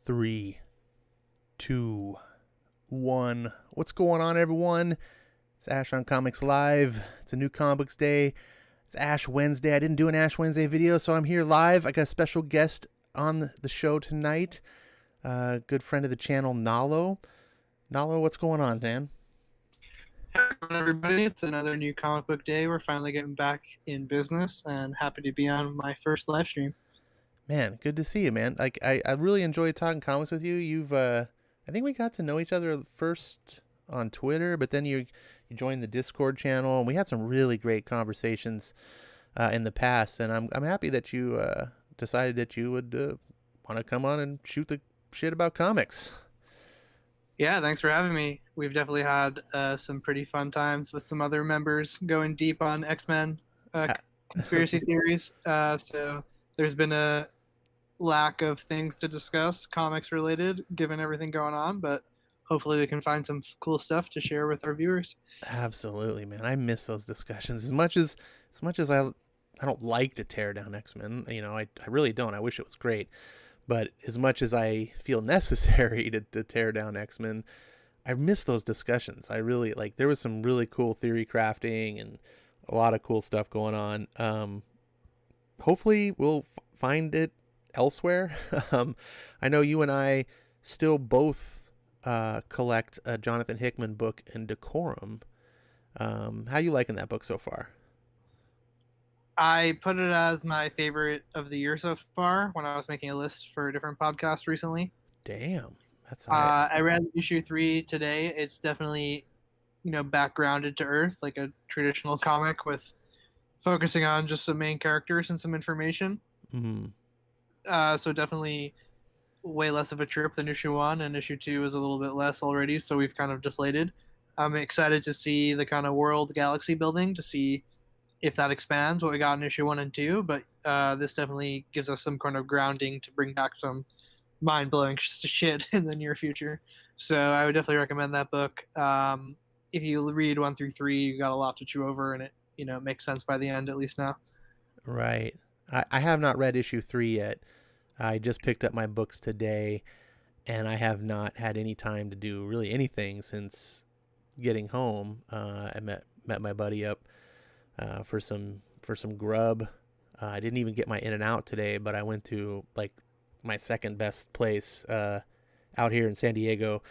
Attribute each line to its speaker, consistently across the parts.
Speaker 1: Three, two, one. What's going on, everyone? It's Ash on Comics Live. It's a new comic books day. It's Ash Wednesday. I didn't do an Ash Wednesday video, so I'm here live. I got a special guest on the show tonight. Good friend of the channel, Nalo. Nalo, what's going on, man?
Speaker 2: Hey everybody, it's another new comic book day. We're finally getting back in business and happy to be on my first live stream.
Speaker 1: Man, good to see you, man. Like I really enjoyed talking comics with you. You've I think we got to know each other first on Twitter, but then you joined the Discord channel, and we had some really great conversations in the past. And I'm happy that you decided that you would want to come on and shoot the shit about comics.
Speaker 2: Yeah, thanks for having me. We've definitely had some pretty fun times with some other members going deep on XMen conspiracy theories. So there's been a lack of things to discuss comics related given everything going on, but hopefully we can find some cool stuff to share with our viewers.
Speaker 1: Absolutely, man. I miss those discussions as much as I don't like to tear down X-Men. You know, I really don't. I wish it was great. But as much as I feel necessary to tear down X-Men, I miss those discussions. I really like. There was some really cool theory crafting and a lot of cool stuff going on. Hopefully we'll find it elsewhere. I know you and I still both collect a Jonathan Hickman book in Decorum. How you liking that book so far?
Speaker 2: I put it as my favorite of the year so far when I was making a list for a different podcast recently.
Speaker 1: Damn, that's
Speaker 2: I read issue 3 today. It's definitely, backgrounded to Earth, like a traditional comic with focusing on just some main characters and some information. So definitely way less of a trip than issue 1, and issue 2 is a little bit less already, so we've kind of deflated. I'm excited to see the kind of world galaxy building, to see if that expands what we got in issue 1 and 2, but this definitely gives us some kind of grounding to bring back some mind-blowing shit in the near future. So I would definitely recommend that book. If you read 1 through 3, you got a lot to chew over, and it makes sense by the end, at least now.
Speaker 1: Right. I have not read issue 3 yet. I just picked up my books today, and I have not had any time to do really anything since getting home. I met my buddy up for some grub. I didn't even get my In-N-Out today, but I went to like my second best place out here in San Diego.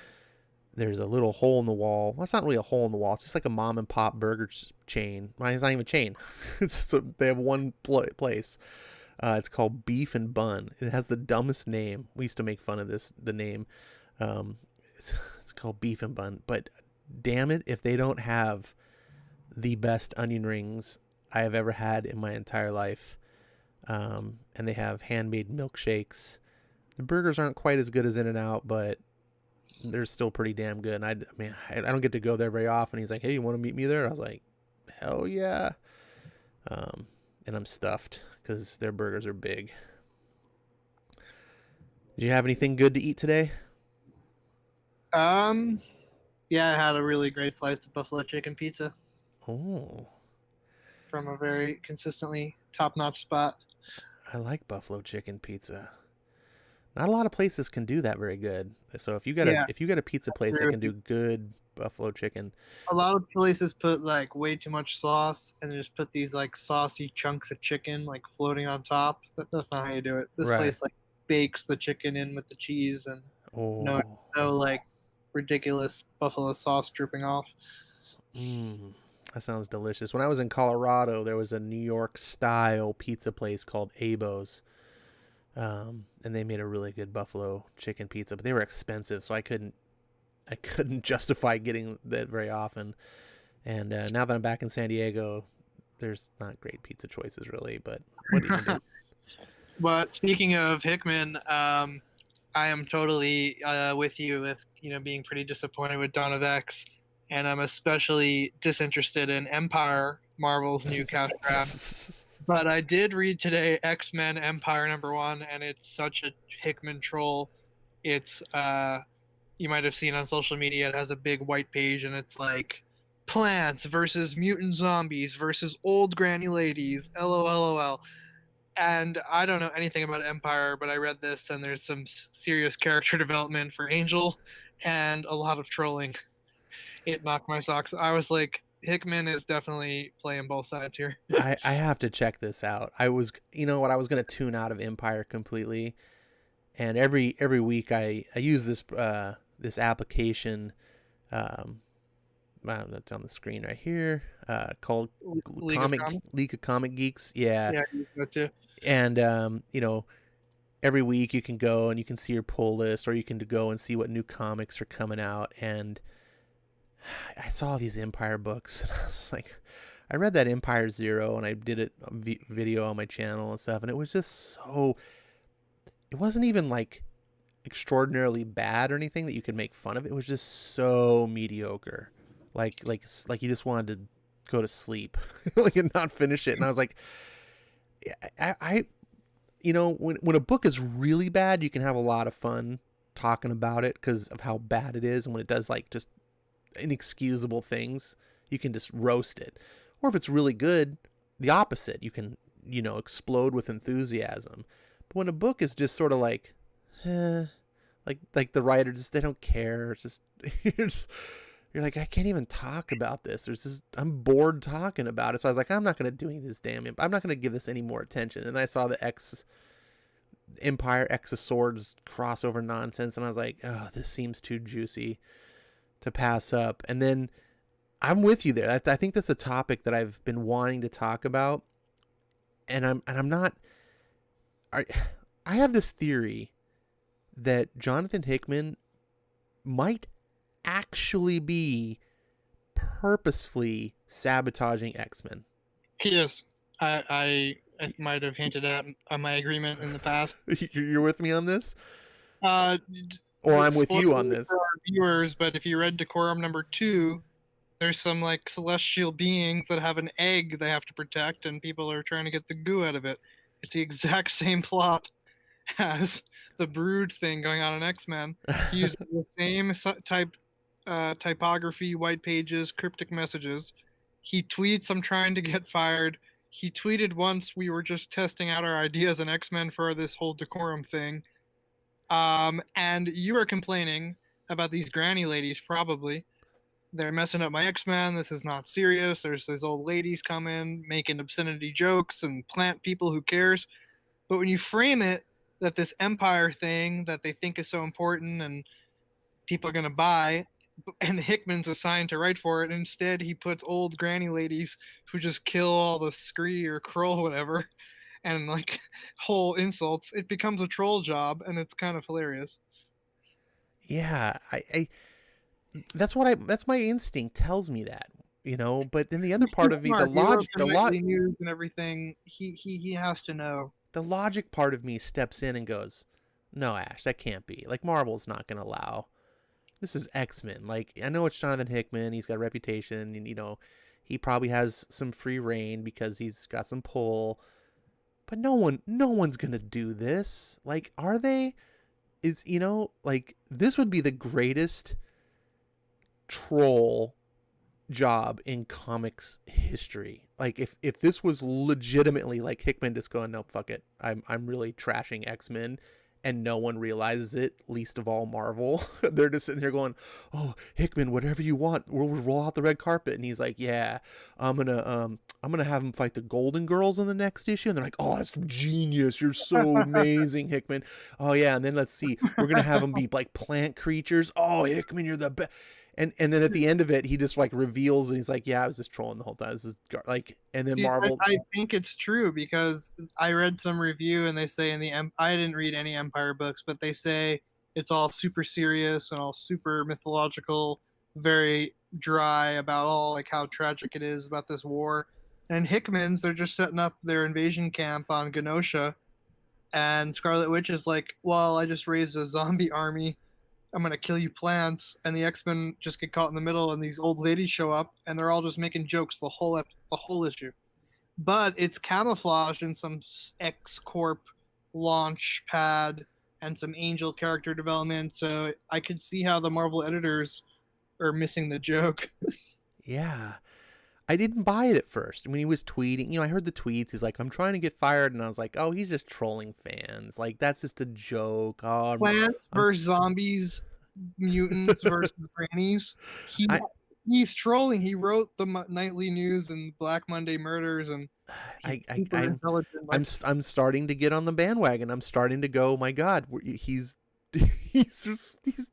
Speaker 1: There's a little hole in the wall. Well, it's not really a hole in the wall. It's just like a mom and pop burger chain. Well, it's not even a chain. They have one place. It's called Beef and Bun. It has the dumbest name. We used to make fun of the name. It's called Beef and Bun. But damn it, if they don't have the best onion rings I have ever had in my entire life. And they have handmade milkshakes. The burgers aren't quite as good as In-N-Out, but they're still pretty damn good. And I don't get to go there very often. He's like, hey, you want to meet me there? I was like, hell yeah. And I'm stuffed because their burgers are big. Did you have anything good to eat today?
Speaker 2: Yeah, I had a really great slice of buffalo chicken pizza.
Speaker 1: Oh.
Speaker 2: From a very consistently top-notch spot.
Speaker 1: I like buffalo chicken pizza. Not a lot of places can do that very good. So if you got a pizza place that can do good buffalo chicken,
Speaker 2: a lot of places put like way too much sauce and just put these like saucy chunks of chicken like floating on top. That's not how you do it. This place like bakes the chicken in with the cheese and no like ridiculous buffalo sauce dripping off.
Speaker 1: That sounds delicious. When I was in Colorado, there was a New York style pizza place called Abo's. And they made a really good buffalo chicken pizza, but they were expensive, so I couldn't justify getting that very often. And now that I'm back in San Diego, there's not great pizza choices really, but what do you do?
Speaker 2: But speaking of Hickman, I am totally with you with being pretty disappointed with Dawn of X, and I'm especially disinterested in Empire, Marvel's new cash grab. But I did read today X-Men Empire #1, and it's such a Hickman troll. It's you might have seen on social media, it has a big white page, and it's like plants versus mutant zombies versus old granny ladies, LOLOL. And I don't know anything about Empire, but I read this, and there's some serious character development for Angel, and a lot of trolling. It knocked my socks. I was like, Hickman is definitely playing both sides here.
Speaker 1: I have to check this out. I was, you know what, I was gonna tune out of Empire completely, and every week I use this application. That's on the screen right here. Called League of Comic Geeks. Yeah,
Speaker 2: Yeah, that too.
Speaker 1: and every week you can go and you can see your pull list, or you can go and see what new comics are coming out. And I saw these Empire books, and I was like, I read that Empire Zero, and I did a video on my channel and stuff, and it was just so. It wasn't even like extraordinarily bad or anything that you could make fun of. It was just so mediocre, like you just wanted to go to sleep, like, and not finish it. And I was like, I when a book is really bad, you can have a lot of fun talking about it because of how bad it is, and when it does like just inexcusable things, you can just roast it. Or if it's really good, the opposite, you can explode with enthusiasm. But when a book is just sort of like, like the writer just, they don't care. It's just you're like, I can't even talk about this. There's just, I'm bored talking about it. So I was like, I'm not gonna do any of this damn. I'm not gonna give this any more attention. And I saw the Empire X of Swords crossover nonsense, and I was like, oh, this seems too juicy to pass up. And then I'm with you there. I think that's a topic that I've been wanting to talk about, and I'm not. I have this theory that Jonathan Hickman might actually be purposefully sabotaging X-Men.
Speaker 2: He is. I might have hinted at my agreement in the past.
Speaker 1: You're with me on this?
Speaker 2: Or
Speaker 1: I'm with you on this.
Speaker 2: For our viewers, but if you read Decorum #2, there's some like celestial beings that have an egg they have to protect, and people are trying to get the goo out of it. It's the exact same plot as the Brood thing going on in X-Men. He uses the same typography, white pages, cryptic messages. He tweets, "I'm trying to get fired." He tweeted once, "We were just testing out our ideas in X-Men for this whole Decorum thing." And you are complaining about these granny ladies, probably. They're messing up my X-Men. This is not serious. There's these old ladies coming, making obscenity jokes and plant people. Who cares? But when you frame it that this Empire thing that they think is so important and people are going to buy, and Hickman's assigned to write for it, instead he puts old granny ladies who just kill all the Scree or Krull, whatever, and like whole insults, it becomes a troll job, and it's kind of hilarious.
Speaker 1: Yeah, I that's my instinct tells me that, but then the other part of me, the logic
Speaker 2: news and everything, he has to know.
Speaker 1: The logic part of me steps in and goes, no, Ash, that can't be. Like, Marvel's not going to allow. This is X-Men. Like, I know it's Jonathan Hickman. He's got a reputation, and, he probably has some free reign because he's got some pull. But no one's going to do this. Like, are they? Like, this would be the greatest troll job in comics history. Like, if this was legitimately like Hickman just going, no, fuck it, I'm really trashing X-Men, and no one realizes it, least of all Marvel. They're just sitting there going, oh, Hickman, whatever you want, we'll roll out the red carpet. And he's like, yeah, I'm gonna have him fight the Golden Girls in the next issue. And they're like, oh, that's genius, you're so amazing, Hickman. Oh yeah, and then let's see, we're gonna have him be like plant creatures. Oh, Hickman, you're the best. And then at the end of it, he just like reveals, and he's like, yeah, I was just trolling the whole time. This is like, and then Marvel.
Speaker 2: I think it's true, because I read some review, and they say I didn't read any Empire books, but they say it's all super serious and all super mythological, very dry about all like how tragic it is about this war. And Hickman's, they're just setting up their invasion camp on Genosha, and Scarlet Witch is like, well, I just raised a zombie army. I'm gonna kill you, plants. And the X-Men just get caught in the middle, and these old ladies show up, and they're all just making jokes the whole issue. But it's camouflaged in some X-Corp launch pad and some Angel character development, so I could see how the Marvel editors are missing the joke.
Speaker 1: Yeah, I didn't buy it at first. When he was tweeting, I heard the tweets. He's like, I'm trying to get fired. And I was like, oh, he's just trolling fans. Like, that's just a joke. Oh,
Speaker 2: Plants versus zombies, mutants versus grannies. He's trolling. He wrote the nightly news and Black Monday murders, and
Speaker 1: I'm starting to get on the bandwagon. I'm starting to go, my God, he's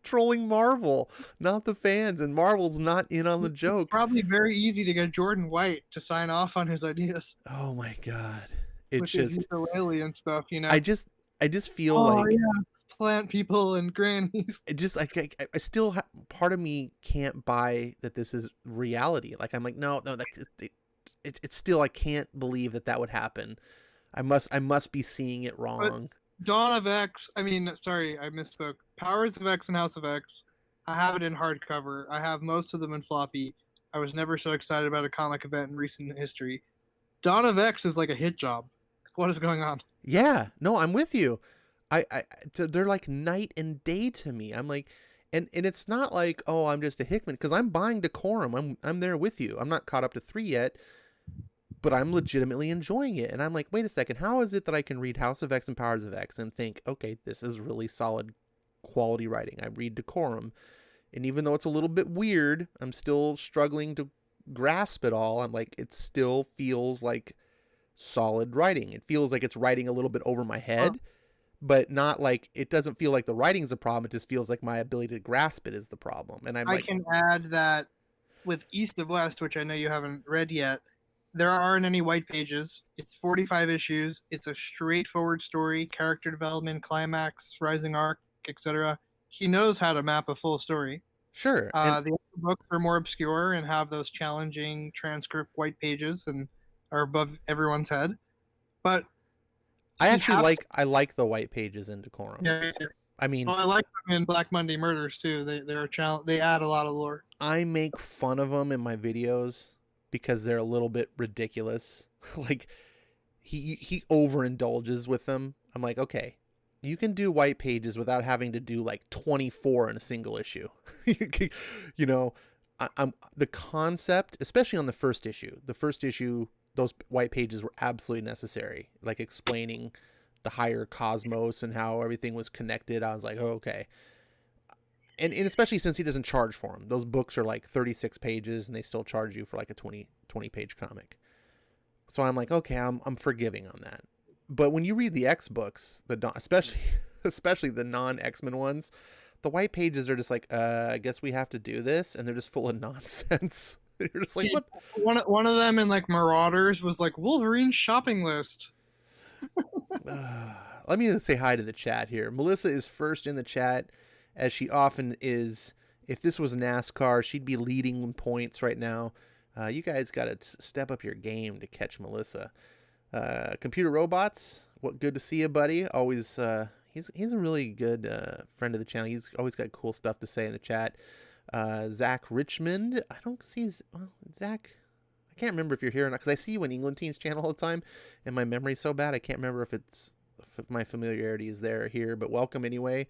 Speaker 1: trolling Marvel, not the fans, and Marvel's not in on the joke.
Speaker 2: It's probably very easy to get Jordan White to sign off on his ideas.
Speaker 1: Oh my God,
Speaker 2: it's just ukulele and stuff,
Speaker 1: I just feel like
Speaker 2: plant people and grannies.
Speaker 1: It just I still part of me can't buy that this is reality. Like I'm like no, it's still I can't believe that would happen. I must be seeing it wrong.
Speaker 2: But Dawn of X. I misspoke. Powers of X and House of X. I have it in hardcover. I have most of them in floppy. I was never so excited about a comic event in recent history. Dawn of X is like a hit job. What is going on?
Speaker 1: Yeah, no, I'm with you. They're like night and day to me. I'm like, and it's not like, oh, I'm just a Hickman, because I'm buying Decorum. I'm there with you. I'm not caught up to 3 yet, but I'm legitimately enjoying it. And I'm like, wait a second, how is it that I can read House of X and Powers of X and think, okay, this is really solid quality writing? I read Decorum, and even though it's a little bit weird, I'm still struggling to grasp it all. I'm like, it still feels like solid writing. It feels like it's writing a little bit over my head, but not like, it doesn't feel like the writing is a problem. It just feels like my ability to grasp it is the problem. And I
Speaker 2: can add that with East of West, which I know you haven't read yet, there aren't any white pages. It's 45 issues. It's a straightforward story, character development, climax, rising arc, etc. He knows how to map a full story.
Speaker 1: Sure.
Speaker 2: The other books are more obscure and have those challenging transcript white pages and are above everyone's head. But
Speaker 1: I actually like the white pages in Decorum.
Speaker 2: Yeah, me too.
Speaker 1: I mean,
Speaker 2: I like them in Black Monday Murders too. They add a lot of lore.
Speaker 1: I make fun of them in my videos because they're a little bit ridiculous. Like he overindulges with them. I'm like, okay, you can do white pages without having to do like 24 in a single issue. I'm the concept, especially on the first issue. The first issue, those white pages were absolutely necessary, like explaining the higher cosmos and how everything was connected. I was like, oh, okay. And especially since he doesn't charge for them. Those books are like 36 pages and they still charge you for like a 20 page comic. So I'm like, okay, I'm forgiving on that. But when you read the X books, especially the non-X-Men ones, the white pages are just like, I guess we have to do this, and they're just full of nonsense. You're just like, what?
Speaker 2: One of them in like Marauders was like Wolverine's shopping list.
Speaker 1: Let me say hi to the chat here. Melissa is first in the chat, as she often is. If this was NASCAR, she'd be leading points right now. You guys got to step up your game to catch Melissa. Computer Robots, what good to see you, buddy. Always, he's a really good friend of the channel. He's always got cool stuff to say in the chat. Zach Richmond, I don't see Zach. I can't remember if you're here or not, because I see you in England Teens channel all the time, and my memory's so bad I can't remember if my familiarity is there or here. But welcome anyway.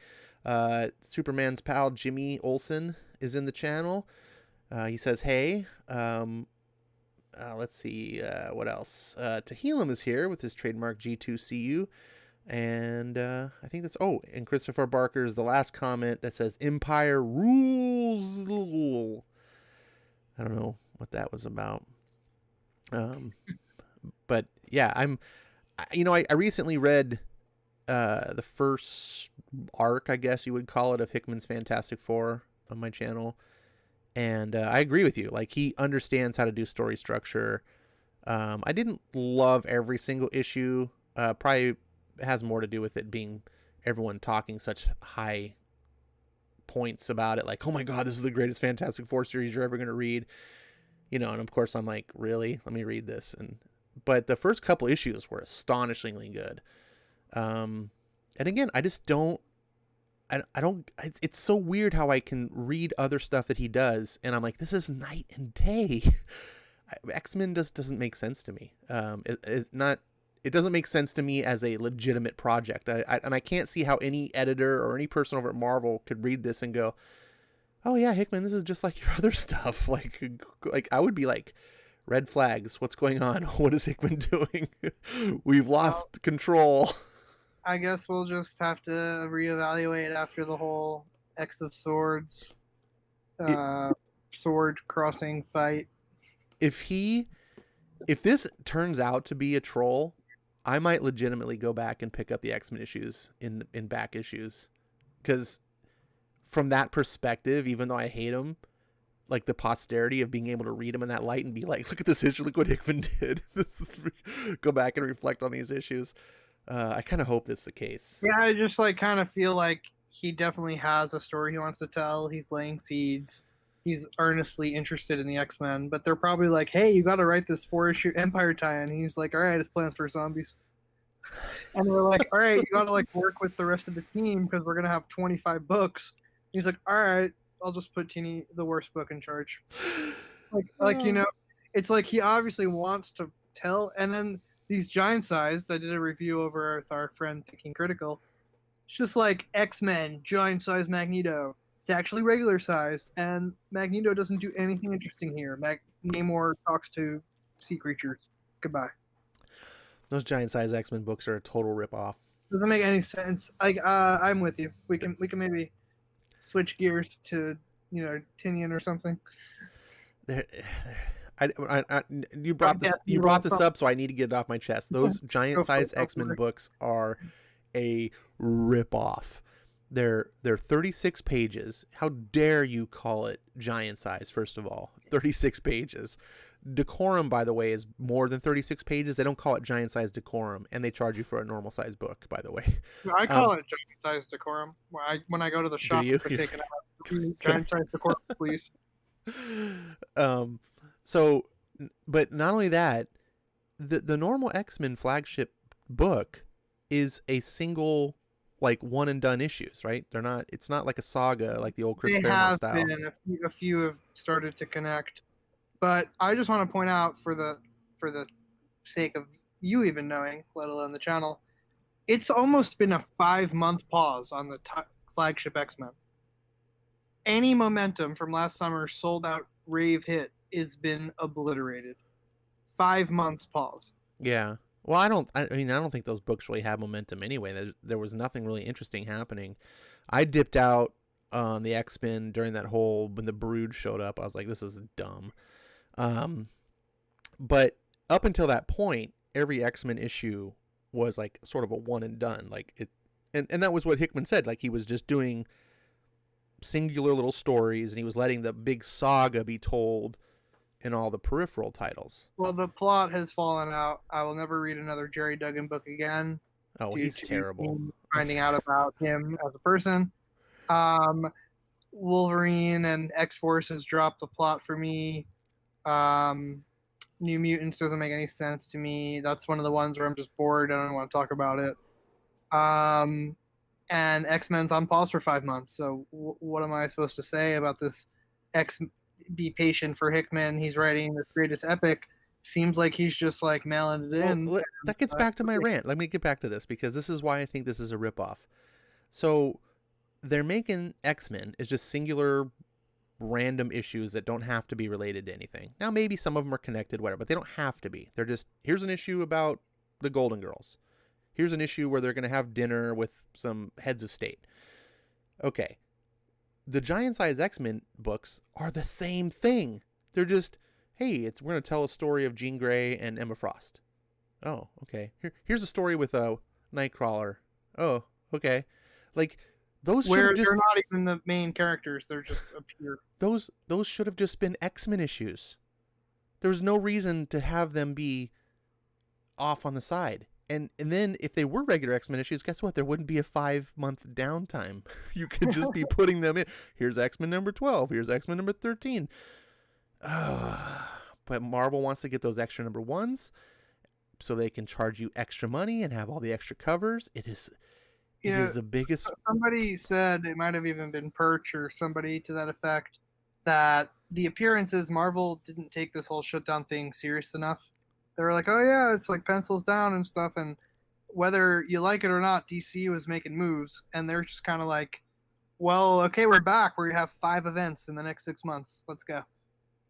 Speaker 1: Superman's pal Jimmy Olsen is in the channel. He says, hey. Let's see, what else? Tehillim is here with his trademark G2CU. And I think that's... Oh, and Christopher Barker is the last comment that says, Empire rules. I don't know what that was about. But yeah, I recently read the first arc, I guess you would call it, of Hickman's Fantastic Four on my channel. And I agree with you. Like, he understands how to do story structure. I didn't love every single issue. Probably has more to do with it being everyone talking such high points about it. Like, oh my God, this is the greatest Fantastic Four series you're ever going to read. And of course I'm like, really? Let me read this. But the first couple issues were astonishingly good. And again, I just don't, it's so weird how I can read other stuff that he does, and I'm like, this is night and day. X-Men doesn't make sense to me. It doesn't make sense to me as a legitimate project. And I can't see how any editor or any person over at Marvel could read this and go, oh yeah, Hickman, this is just like your other stuff. Like I would be like Red flags. What's going on? What is Hickman doing? We've lost control.
Speaker 2: I guess we'll just have to reevaluate after the whole X of Swords sword crossing fight.
Speaker 1: If this turns out to be a troll, I might legitimately go back and pick up the X-Men issues in back issues, because from that perspective, even though I hate them, like the posterity of being able to read them in that light and be like, look at this issue, look what Hickman did. Go back and reflect on these issues. I kind of hope that's the case.
Speaker 2: Yeah, I just like kind of feel like he definitely has a story he wants to tell. He's laying seeds. He's earnestly interested in the X-Men, but they're probably like, hey, you got to write this 4-issue Empire tie-in. And he's like, all right, it's Plants vs. Zombies. And they're like, all right, you got to like work with the rest of the team because we're going to have 25 books. And he's like, all right, I'll just put Teeny, the worst book, in charge. Like you know, it's like he obviously wants to tell. And then these giant sized, I did a review over with our friend Thinking Critical. It's just like X-Men, giant size Magneto. It's actually regular sized, and Magneto doesn't do anything interesting here. Namor talks to sea creatures. Goodbye.
Speaker 1: Those giant size X-Men books are a total ripoff.
Speaker 2: Doesn't make any sense. I'm with you. We can maybe switch gears to Tinian or something.
Speaker 1: You brought this up, so I need to get it off my chest. Those giant size X-Men books are a ripoff. They're 36 pages. How dare you call it giant size? First of all, 36 pages. Decorum, by the way, is more than 36 pages. They don't call it giant size Decorum, and they charge you for a normal size book, by the way.
Speaker 2: I call it giant size Decorum. When I go to the shop, giant size Decorum, please.
Speaker 1: So, but not only that, the normal X-Men flagship book is a single, like, one and done issues, right? It's not like a saga like the old Chris Claremont style.
Speaker 2: A few have started to connect, but I just want to point out, for the sake of you even knowing, let alone the channel, it's almost been a 5-month pause on the flagship X-Men. Any momentum from last summer's sold out rave hit has been obliterated. 5 months pause.
Speaker 1: Yeah. Well, I don't think those books really have momentum anyway. There was nothing really interesting happening. I dipped out on the X-Men during that whole, when the Brood showed up. I was like, this is dumb. But up until that point, every X-Men issue was like sort of a one and done. Like it, and that was what Hickman said. Like, he was just doing singular little stories, and he was letting the big saga be told in all the peripheral titles.
Speaker 2: Well, the plot has fallen out. I will never read another Jerry Duggan book again.
Speaker 1: Oh, he's terrible.
Speaker 2: Finding out about him as a person. Wolverine and X-Force has dropped the plot for me. New Mutants doesn't make any sense to me. That's one of the ones where I'm just bored. I don't want to talk about it. And X-Men's on pause for 5 months. So what am I supposed to say about this? Be patient for Hickman. He's writing this greatest epic. Seems like he's just like mailing it in.
Speaker 1: Well, that gets back to my rant. Let me get back to this, because this is why I think this is a ripoff. So they're making X-Men as just singular random issues that don't have to be related to anything. Now, maybe some of them are connected, whatever, but they don't have to be. They're just, here's an issue about the Golden Girls. Here's an issue where they're going to have dinner with some heads of state. Okay. The giant size X-Men books are the same thing. They're just, hey, we're going to tell a story of Jean Grey and Emma Frost. Oh, okay. Here's a story with a Nightcrawler. Oh, okay. Like, those
Speaker 2: where they're not even the main characters. They're just appear.
Speaker 1: Those should have just been X-Men issues. There was no reason to have them be off on the side. And then if they were regular X-Men issues, guess what? There wouldn't be a 5-month downtime. You could just be putting them in. Here's X-Men number 12. Here's X-Men number 13. But Marvel wants to get those extra number ones so they can charge you extra money and have all the extra covers. It is the biggest.
Speaker 2: Somebody said, it might have even been Perch or somebody to that effect, that the appearances, Marvel didn't take this whole shutdown thing serious enough. They were like, oh yeah, it's like pencils down and stuff, and whether you like it or not, DC was making moves, and they're just kind of like, well, okay, we're back. We have 5 events in the next 6 months. Let's go.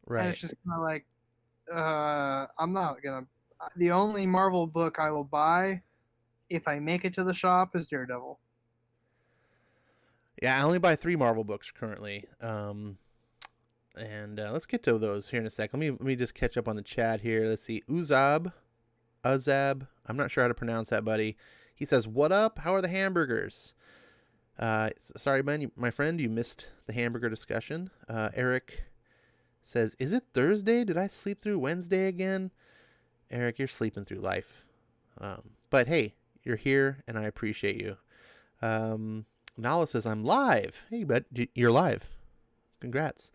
Speaker 1: Right.
Speaker 2: And it's just kind of like, I'm not gonna. The only Marvel book I will buy if I make it to the shop is Daredevil.
Speaker 1: Yeah, I only buy 3 Marvel books currently. And let's get to those here in a sec. Let me just catch up on the chat here. Let's see. Uzab. I'm not sure how to pronounce that, buddy. He says, "What up? How are the hamburgers?" Sorry, man, my friend, you missed the hamburger discussion. Eric says, "Is it Thursday? Did I sleep through Wednesday again?" Eric, you're sleeping through life. But hey, you're here, and I appreciate you. Nalo says, "I'm live." Hey, bud, you're live. Congrats.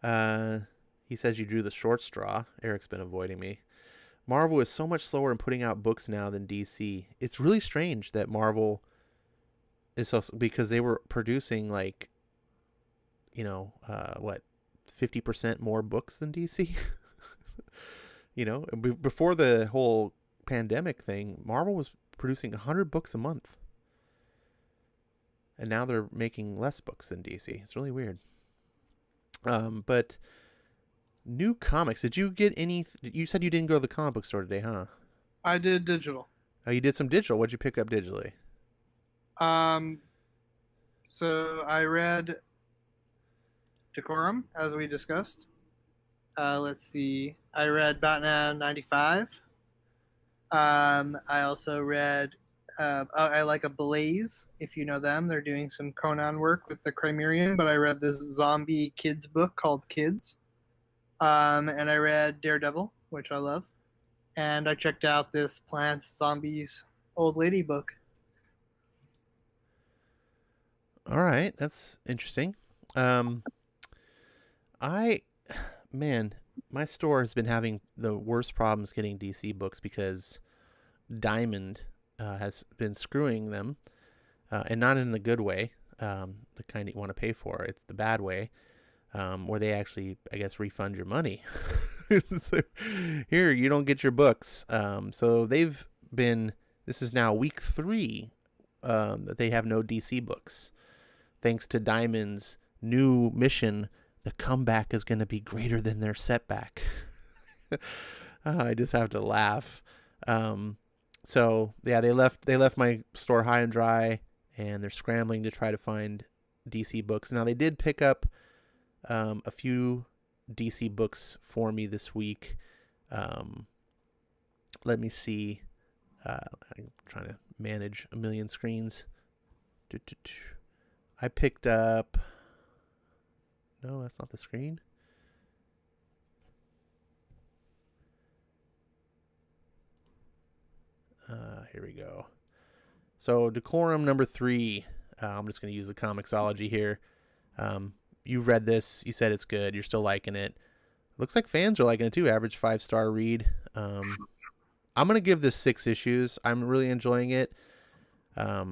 Speaker 1: He says you drew the short straw. Eric's been avoiding me. Marvel is so much slower in putting out books now than DC. It's really strange that Marvel is so, because they were producing like, 50% more books than DC. Before the whole pandemic thing, Marvel was producing 100 books a month. And now they're making less books than DC. It's really weird. But new comics. Did you get any? You said you didn't go to the comic book store today, huh?
Speaker 2: I did digital.
Speaker 1: Oh, you did some digital. What'd you pick up digitally?
Speaker 2: So I read Decorum, as we discussed. Let's see. I read Batman 95. I also read I like a Blaze, if you know them. They're doing some Conan work with the Crimean, but I read this zombie kids book called Kids. And I read Daredevil, which I love. And I checked out this Plants, Zombies, Old Lady book.
Speaker 1: All right, that's interesting. My store has been having the worst problems getting DC books because Diamond has been screwing them, and not in the good way, the kind you want to pay for. It's the bad way, where they actually, I guess, refund your money. So, here, you don't get your books. So this is now week 3 that they have no DC books. Thanks to Diamond's new mission, the comeback is going to be greater than their setback. I just have to laugh. So yeah, they left my store high and dry, and they're scrambling to try to find DC books. Now they did pick up a few DC books for me this week. Let me see. I'm trying to manage a million screens. I picked up. No, that's not the screen. Here we go. So Decorum number 3. I'm just going to use the Comixology here. You read this. You said it's good. You're still liking it. Looks like fans are liking it too. Average 5-star read. I'm going to give this 6 issues. I'm really enjoying it.
Speaker 2: I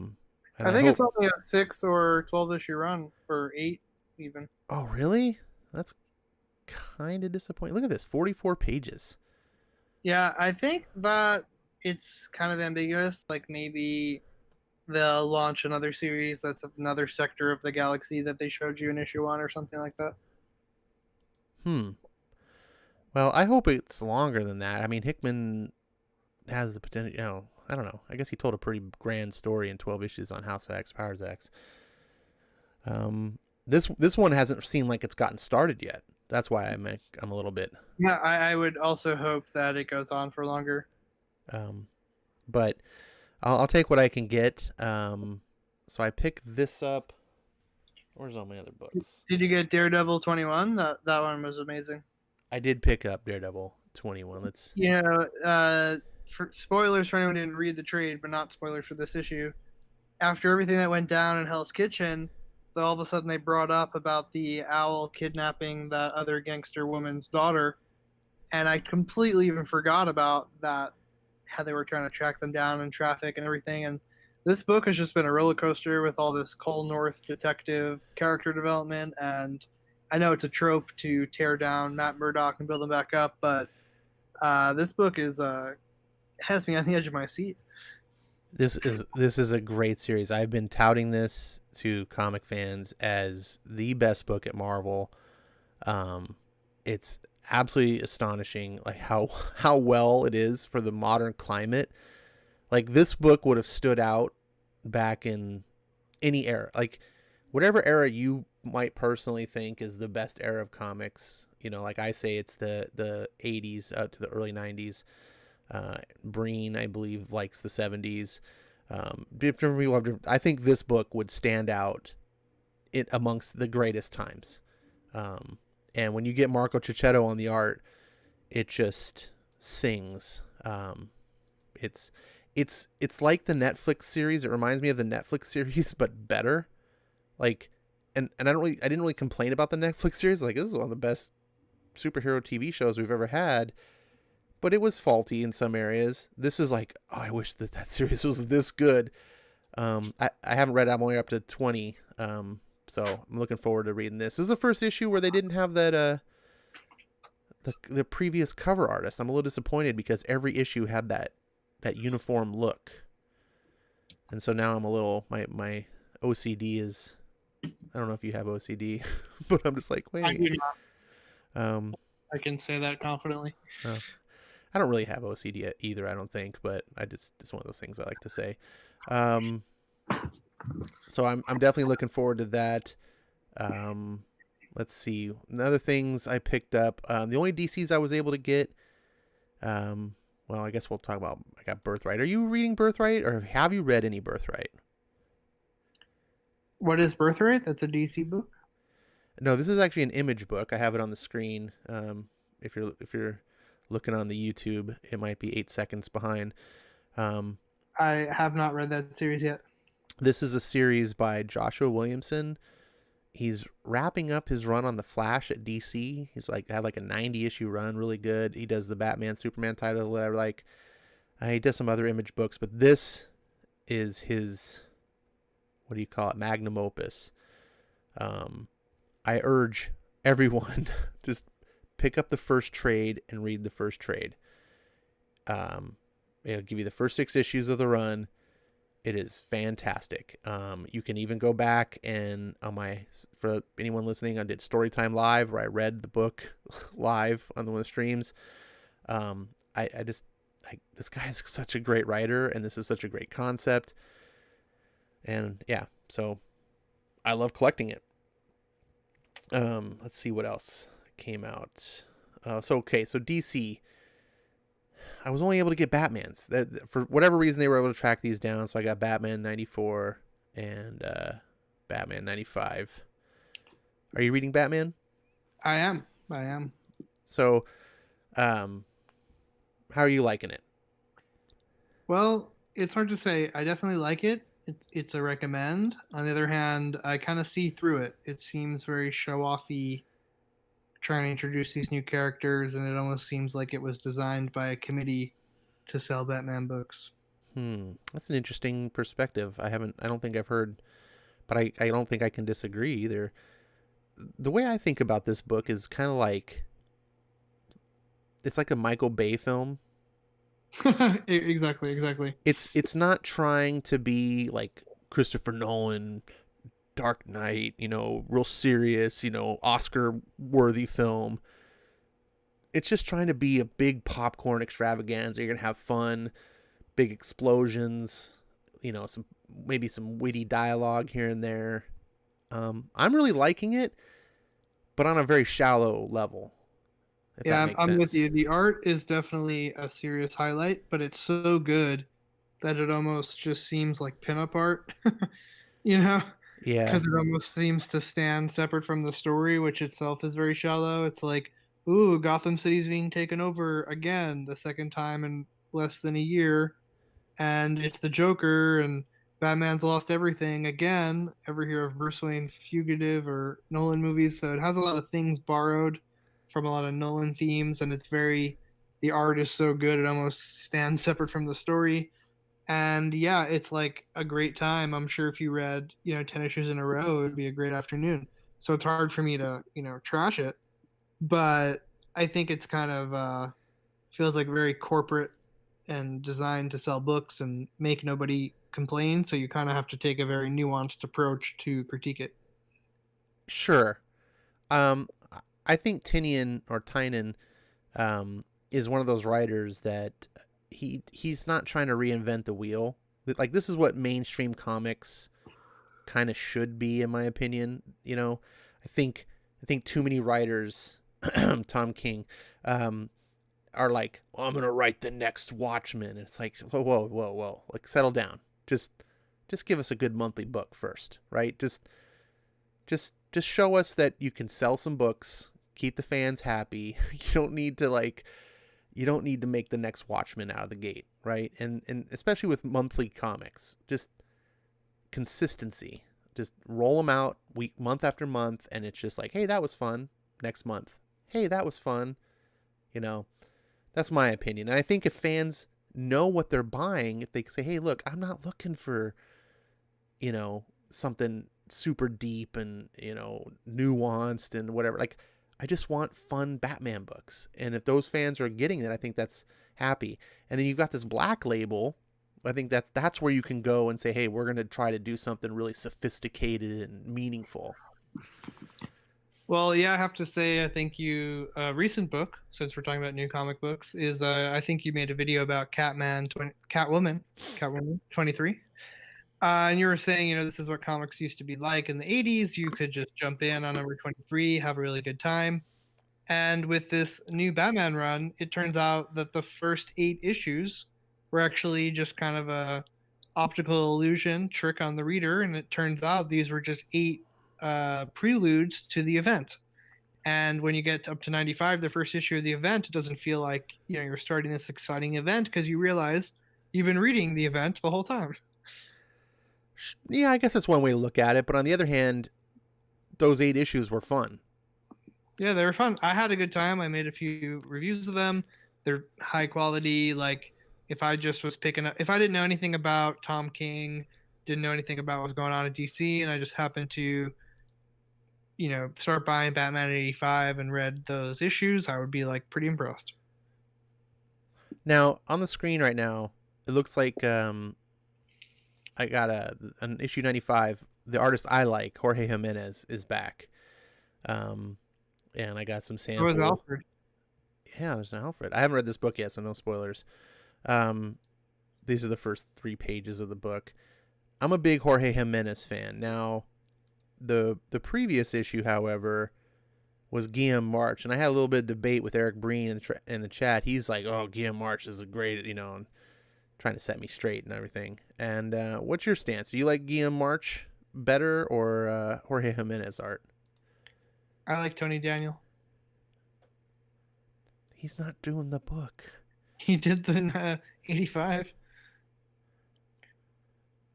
Speaker 2: think it's only a 6 or 12 issue run, or 8 even.
Speaker 1: Oh, really? That's kind of disappointing. Look at this, 44 pages.
Speaker 2: Yeah, I think that it's kind of ambiguous. Like maybe they'll launch another series that's another sector of the galaxy that they showed you in issue 1 or something like that.
Speaker 1: Well, I hope it's longer than that. I mean, Hickman has the potential, I don't know. I guess he told a pretty grand story in 12 issues on House of X, Powers X. This one hasn't seemed like it's gotten started yet. That's why I'm a little bit.
Speaker 2: Yeah, I would also hope that it goes on for longer.
Speaker 1: But I'll take what I can get. So I picked this up. Where's all my other books?
Speaker 2: Did you get Daredevil 21? That one was amazing.
Speaker 1: I did pick up Daredevil 21. Let's.
Speaker 2: For spoilers for anyone who didn't read the trade, but not spoilers for this issue. After everything that went down in Hell's Kitchen, so all of a sudden they brought up about the owl kidnapping that other gangster woman's daughter, and I completely even forgot about that, how they were trying to track them down in traffic and everything. And this book has just been a roller coaster with all this Cole North detective character development, and I know it's a trope to tear down Matt Murdock and build him back up, but this book has me on the edge of my seat.
Speaker 1: This is a great series. I've been touting this to comic fans as the best book at Marvel. It's absolutely astonishing, like how well it is for the modern climate. Like this book would have stood out back in any era, like whatever era you might personally think is the best era of comics. You know, like I say, it's the 80s up to the early 90s. Breen, I believe, likes the 70s. Different people I think this book would stand out it amongst the greatest times. And when you get Marco Cicchetto on the art, it just sings. It's like the Netflix series. It reminds me of the Netflix series, but better. Like, and I didn't really complain about the Netflix series. Like, this is one of the best superhero TV shows we've ever had. But it was faulty in some areas. This is like, oh, I wish that series was this good. I haven't read it. I'm only up to 20. So I'm looking forward to reading this. This is the first issue where they didn't have that the previous cover artist. I'm a little disappointed because every issue had that uniform look. And so now I'm a little my OCD is, I don't know if you have OCD, but I'm just like, wait.
Speaker 2: I do not. I can say that confidently.
Speaker 1: I don't really have OCD either, I don't think, but it's one of those things I like to say. So I'm definitely looking forward to that. Let's see. Other things I picked up. The only DCs I was able to get. Well, I guess we'll talk about. I got Birthright. Are you reading Birthright, or have you read any Birthright?
Speaker 2: What is Birthright? That's a DC book.
Speaker 1: No, this is actually an Image book. I have it on the screen. If you're looking on the YouTube, it might be 8 seconds behind.
Speaker 2: I have not read that series yet.
Speaker 1: This is a series by Joshua Williamson. He's wrapping up his run on the Flash at DC. He's had like a 90 issue run, really good. He does the Batman Superman title that I like. He does some other Image books, but this is his, what do you call it, magnum opus. I urge everyone just pick up the first trade and read the first trade. It'll give you the first 6 issues of the run. It is fantastic. You can even go back and for anyone listening, I did Storytime Live where I read the book live on one of the streams. This guy is such a great writer, and this is such a great concept. And yeah, so I love collecting it. Let's see what else came out. So DC. I was only able to get Batmans. For whatever reason, they were able to track these down. So I got Batman 94 and Batman 95. Are you reading Batman?
Speaker 2: I am.
Speaker 1: So, how are you liking it?
Speaker 2: Well, it's hard to say. I definitely like it. It's a recommend. On the other hand, I kind of see through it. It seems very show-offy, trying to introduce these new characters, and it almost seems like it was designed by a committee to sell Batman books.
Speaker 1: That's an interesting perspective. I don't think I've heard, but I don't think I can disagree either. The way I think about this book is kind of like, it's like a Michael Bay film.
Speaker 2: Exactly.
Speaker 1: It's not trying to be like Christopher Nolan, Dark Knight, real serious, Oscar-worthy film. It's just trying to be a big popcorn extravaganza. You're going to have fun, big explosions, maybe some witty dialogue here and there. I'm really liking it, but on a very shallow level.
Speaker 2: Yeah, I'm with you. The art is definitely a serious highlight, but it's so good that it almost just seems like pinup art,
Speaker 1: Yeah.
Speaker 2: Because it almost seems to stand separate from the story, which itself is very shallow. It's like, ooh, Gotham City's being taken over again, the second time in less than a year, and it's the Joker, and Batman's lost everything again. Ever hear of Bruce Wayne Fugitive or Nolan movies? So it has a lot of things borrowed from a lot of Nolan themes, and the art is so good it almost stands separate from the story. And yeah, it's like a great time. I'm sure if you read, 10 issues in a row, it would be a great afternoon. So it's hard for me to, trash it. But I think it's kind of feels like very corporate and designed to sell books and make nobody complain. So you kind of have to take a very nuanced approach to critique it.
Speaker 1: Sure. I think Tynan is one of those writers that he's not trying to reinvent the wheel. Like, this is what mainstream comics kind of should be, in my opinion. You know, I think too many writers, Tom King, are like, well, I'm gonna write the next Watchmen, and it's like, whoa, like, settle down. Just give us a good monthly book first, right? Just show us that you can sell some books, keep the fans happy. You don't need to make the next Watchmen out of the gate, right? And especially with monthly comics, just consistency. Just roll them out month after month, and it's just like, hey, that was fun. Next month, hey, that was fun. You know, that's my opinion. And I think if fans know what they're buying, if they say, hey, look, I'm not looking for, something super deep and, nuanced and whatever. Like, I just want fun Batman books. And if those fans are getting it, I think that's happy. And then you've got this Black Label. I think that's where you can go and say, hey, we're going to try to do something really sophisticated and meaningful.
Speaker 2: Well, yeah, I have to say, I think recent book, since we're talking about new comic books, is I think you made a video about Catwoman 23. And you were saying, this is what comics used to be like in the 80s. You could just jump in on number 23, have a really good time. And with this new Batman run, it turns out that the first 8 issues were actually just kind of a optical illusion trick on the reader. And it turns out these were just 8 preludes to the event. And when you get up to 95, the first issue of the event, it doesn't feel like you're starting this exciting event, because you realize you've been reading the event the whole time.
Speaker 1: Yeah, I guess that's one way to look at it. But on the other hand, those 8 issues were fun.
Speaker 2: Yeah, they were fun. I had a good time. I made a few reviews of them. They're high quality. Like, if I just was if I didn't know anything about Tom King, didn't know anything about what was going on at DC, and I just happened to start buying Batman at 85 and read those issues, I would be like pretty impressed.
Speaker 1: Now, on the screen right now, it looks like I got an issue 95. The artist I like, Jorge Jimenez, is back. And I got some sample.
Speaker 2: There's Alfred.
Speaker 1: Yeah, there's an Alfred. I haven't read this book yet, so no spoilers. These are the first 3 pages of the book. I'm a big Jorge Jimenez fan. Now, the previous issue, however, was Guillaume March, and I had a little bit of debate with Eric Breen in the chat. He's like, "Oh, Guillaume March is a great," and trying to set me straight and everything. And what's your stance? Do you like Guillaume March better or Jorge Jimenez art?
Speaker 2: I like Tony Daniel.
Speaker 1: He's not doing the book.
Speaker 2: He did the 85.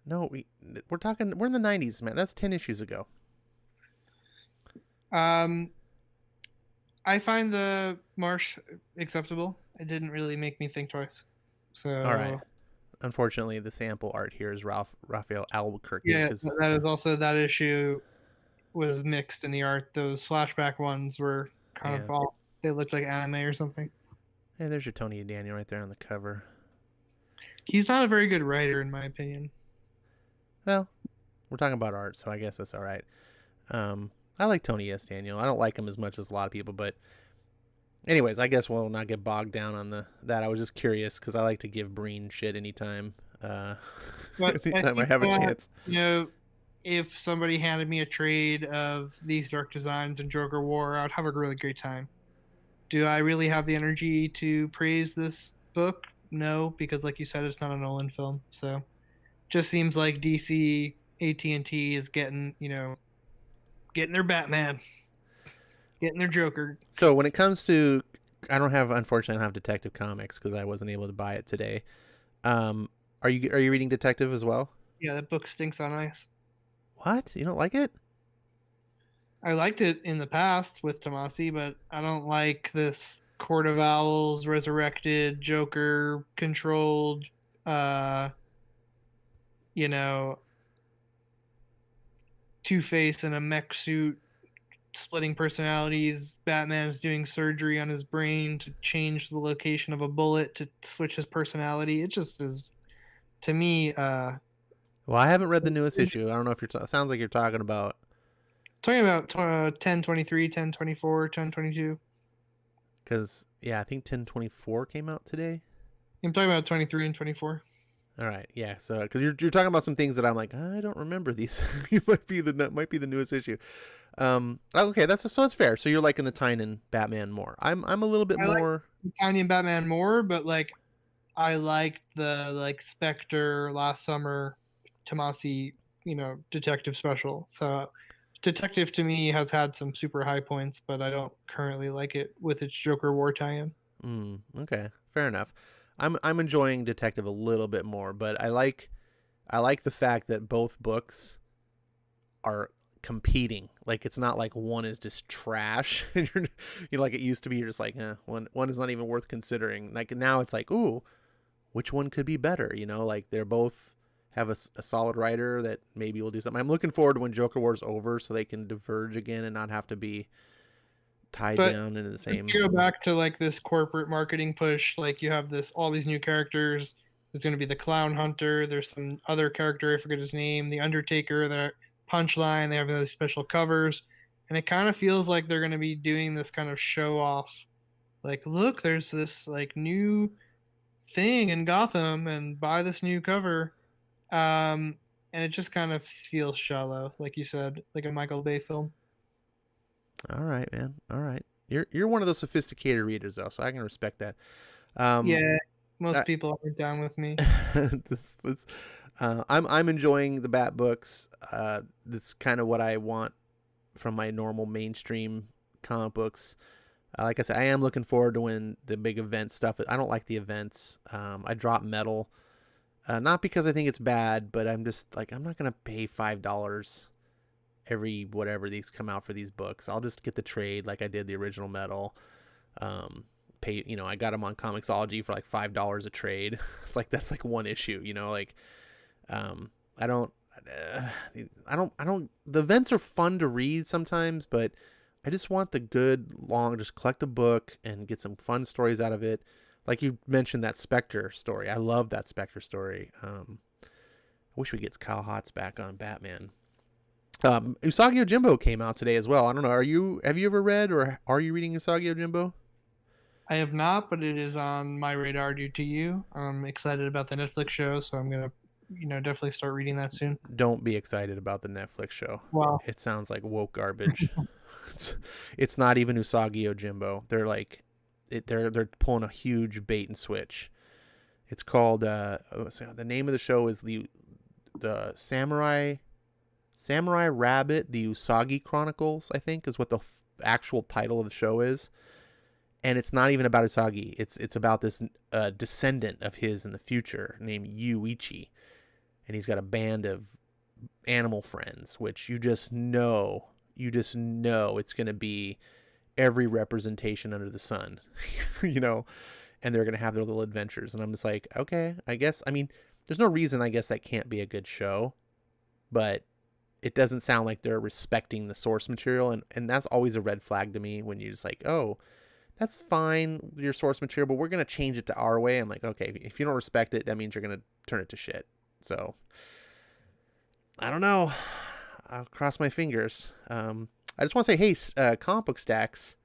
Speaker 1: No, we're in the 90s, man. That's 10 issues ago.
Speaker 2: I find the Marsh acceptable. It didn't really make me think twice. So,
Speaker 1: all right. Unfortunately, the sample art here is Raphael Albuquerque.
Speaker 2: Yeah, that is also, that issue was mixed in the art. Those flashback ones were kind of all, they looked like anime or something.
Speaker 1: Hey, there's your Tony Daniel right there on the cover.
Speaker 2: He's not a very good writer, in my opinion.
Speaker 1: Well, we're talking about art, so I guess that's all right. I like Tony S. Daniel. I don't like him as much as a lot of people, but anyways, I guess we'll not get bogged down on that. I was just curious because I like to give Breen shit anytime anytime I have a chance.
Speaker 2: If somebody handed me a trade of these Dark Designs and Joker War, I'd have a really great time. Do I really have the energy to praise this book? No, because like you said, it's not a Nolan film. So just seems like DC, AT&T is getting their Batman, getting their Joker.
Speaker 1: So when it comes to, unfortunately, I don't have Detective Comics because I wasn't able to buy it today. Are you reading Detective as well?
Speaker 2: Yeah, that book stinks on ice.
Speaker 1: What? You don't like it?
Speaker 2: I liked it in the past with Tomasi, but I don't like this Court of Owls, resurrected, Joker controlled, Two-Face in a mech suit, splitting personalities. Batman's doing surgery on his brain to change the location of a bullet to switch his personality. It just is, to me.
Speaker 1: Well, I haven't read the newest issue. I don't know if sounds like you're talking about
Speaker 2: Talking about 1023, 1024, 1022.
Speaker 1: Because I think 1024 came out today.
Speaker 2: I'm talking about 23 and 24.
Speaker 1: All right, yeah. So because you're talking about some things that I'm like, I don't remember these. You might be the newest issue. Okay, that's fair. So you're liking the Tynan Batman more. I'm a little bit
Speaker 2: I like
Speaker 1: more.
Speaker 2: Tiny and Batman more, but like I liked the like Spectre last summer Tomasi, detective special. So detective to me has had some super high points, but I don't currently like it with its Joker War tie-in.
Speaker 1: Okay, fair enough. I'm enjoying Detective a little bit more, but I like the fact that both books are competing. Like it's not like one is just trash and like it used to be. You're just like, one is not even worth considering. Like now it's like, ooh, which one could be better? Like they're both have a solid writer that maybe will do something. I'm looking forward to when Joker War's over so they can diverge again and not have to be tied
Speaker 2: But
Speaker 1: down into the
Speaker 2: to
Speaker 1: same.
Speaker 2: go back to like this corporate marketing push, like you have all these new characters. There's going to be the Clown Hunter. There's some other character, I forget his name, the Undertaker, the Punchline. They have those special covers, and it kind of feels like they're going to be doing this kind of show off. Like, look, there's this like new thing in Gotham, and buy this new cover. And it just kind of feels shallow, like you said, like a Michael Bay film.
Speaker 1: All right, man. All right. You're one of those sophisticated readers though, so I can respect that.
Speaker 2: Yeah, most
Speaker 1: I,
Speaker 2: people aren't down with me.
Speaker 1: I'm enjoying the Bat books. That's kind of what I want from my normal mainstream comic books. Like I said, I am looking forward to when the big event stuff. I don't like the events. I drop Metal, not because I think it's bad, but I'm just like I'm not gonna pay $5 every whatever these come out for these books. I'll just get the trade like I did the original Metal. Pay, I got them on Comixology for like $5 a trade. It's like that's like one issue, like I don't the events are fun to read sometimes, but I just want the good long just collect a book and get some fun stories out of it. Like you mentioned that Spectre story. I love that Spectre story. I wish we get Kyle Hotz back on Batman. Usagi Yojimbo came out today as well. I don't know. Have you ever read or are you reading Usagi Yojimbo?
Speaker 2: I have not, but it is on my radar due to you. I'm excited about the Netflix show, so I'm gonna, definitely start reading that soon.
Speaker 1: Don't be excited about the Netflix show.
Speaker 2: Wow.
Speaker 1: It sounds like woke garbage. it's not even Usagi Yojimbo. They're like they're pulling a huge bait and switch. It's called the name of the show is the Samurai Rabbit, the Usagi Chronicles, I think is what the actual title of the show is. And it's not even about Usagi. It's about this descendant of his in the future named Yuichi. And he's got a band of animal friends, which you just know it's going to be every representation under the sun, and they're going to have their little adventures. And I'm just like, okay, I guess, I mean, there's no reason, I guess, that can't be a good show, but it doesn't sound like they're respecting the source material. And that's always a red flag to me when you're just like, oh, that's fine, your source material, but we're going to change it to our way. I'm like, okay, if you don't respect it, that means you're going to turn it to shit. So I don't know. I'll cross my fingers. I just want to say, hey, Comic Book Stacks,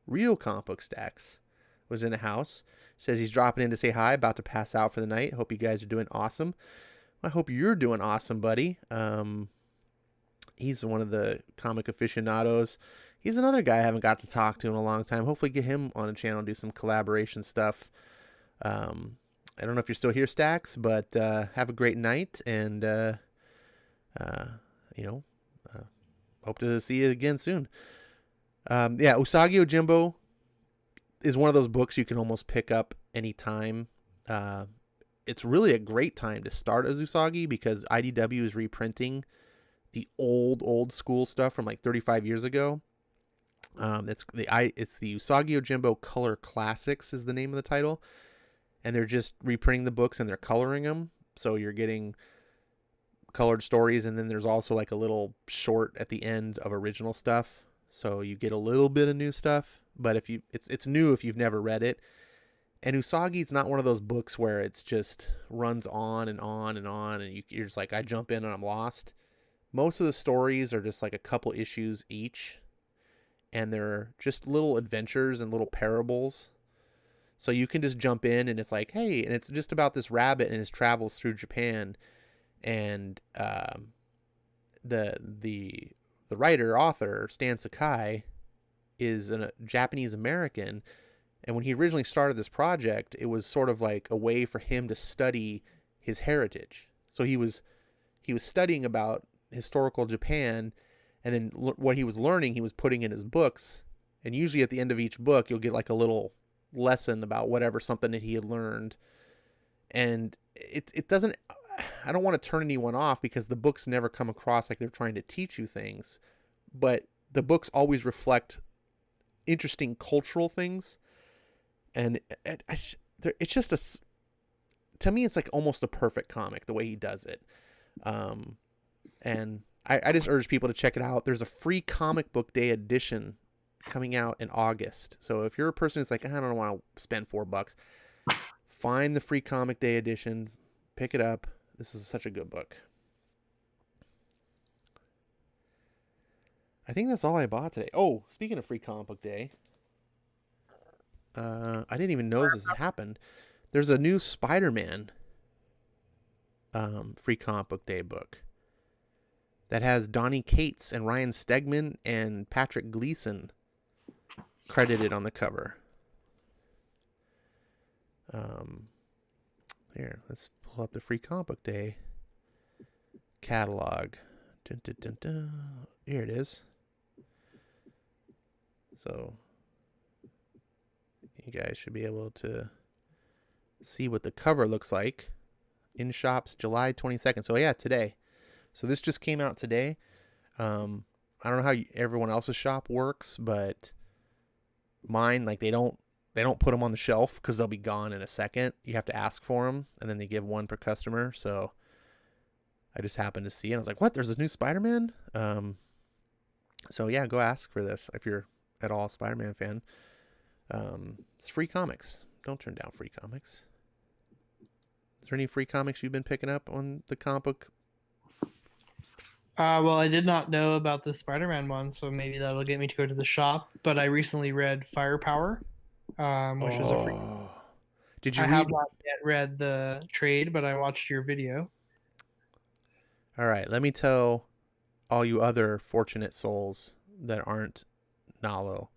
Speaker 1: real Comic Book Stacks, was in the house. Says he's dropping in to say hi, about to pass out for the night. Hope you guys are doing awesome. I hope you're doing awesome, buddy. He's one of the comic aficionados. He's another guy I haven't got to talk to in a long time. Hopefully get him on a channel and do some collaboration stuff. I don't know if you're still here, Stacks, but have a great night, and hope to see you again soon. Usagi Yojimbo is one of those books you can almost pick up anytime. It's really a great time to start as Usagi because IDW is reprinting the old school stuff from like 35 years ago. It's the Usagi Yojimbo Color Classics is the name of the title, and they're just reprinting the books and they're coloring them, so you're getting colored stories, and then there's also like a little short at the end of original stuff, so you get a little bit of new stuff. But if you it's new if you've never read it. And Usagi's not one of those books where it's just runs on and on and on, and you're just like, I jump in and I'm lost. most of the stories are just like a couple issues each, and they're just little adventures and little parables. So you can just jump in, and it's like, hey, and it's just about this rabbit and his travels through Japan, and the writer author Stan Sakai is a Japanese American, and when he originally started this project, it was sort of like a way for him to study his heritage. So he was studying about historical Japan, and then what he was learning, he was putting in his books. And usually at the end of each book, you'll get like a little lesson about whatever, something that he had learned. And it doesn't, I don't want to turn anyone off because the books never come across like they're trying to teach you things, but the books always reflect interesting cultural things. And it's just to me, it's like almost a perfect comic the way he does it. And I just urge people to check it out. There's a free comic book day edition coming out in August. So if you're a person who's like, I don't want to spend $4, find the free comic day edition, pick it up. This is such a good book. I think that's all I bought today. Oh, speaking of free comic book day, I didn't even know this happened. There's a new Spider-Man free comic book day book that has Donny Cates and Ryan Stegman and Patrick Gleason credited on the cover. Here, let's pull up the free comic book day catalog. Dun, dun, dun, dun. Here it is. So you guys should be able to see what the cover looks like. In shops July 22nd. So yeah, today. So this just came out today. I don't know how everyone else's shop works, but mine, like they don't put them on the shelf because they'll be gone in a second. You have to ask for them, and then they give one per customer. So I just happened to see it. I was like, what? There's a new Spider-Man? So yeah, go ask for this if you're at all a Spider-Man fan. It's free comics. Don't turn down free comics. Is there any free comics you've been picking up on the comic book?
Speaker 2: Well, I did not know about the Spider-Man one, so maybe that'll get me to go to the shop. But I recently read Firepower, which is a free.
Speaker 1: Did you
Speaker 2: I
Speaker 1: read?
Speaker 2: have not yet read the trade, but I watched your video.
Speaker 1: All right, let me tell all you other fortunate souls that aren't Nalo,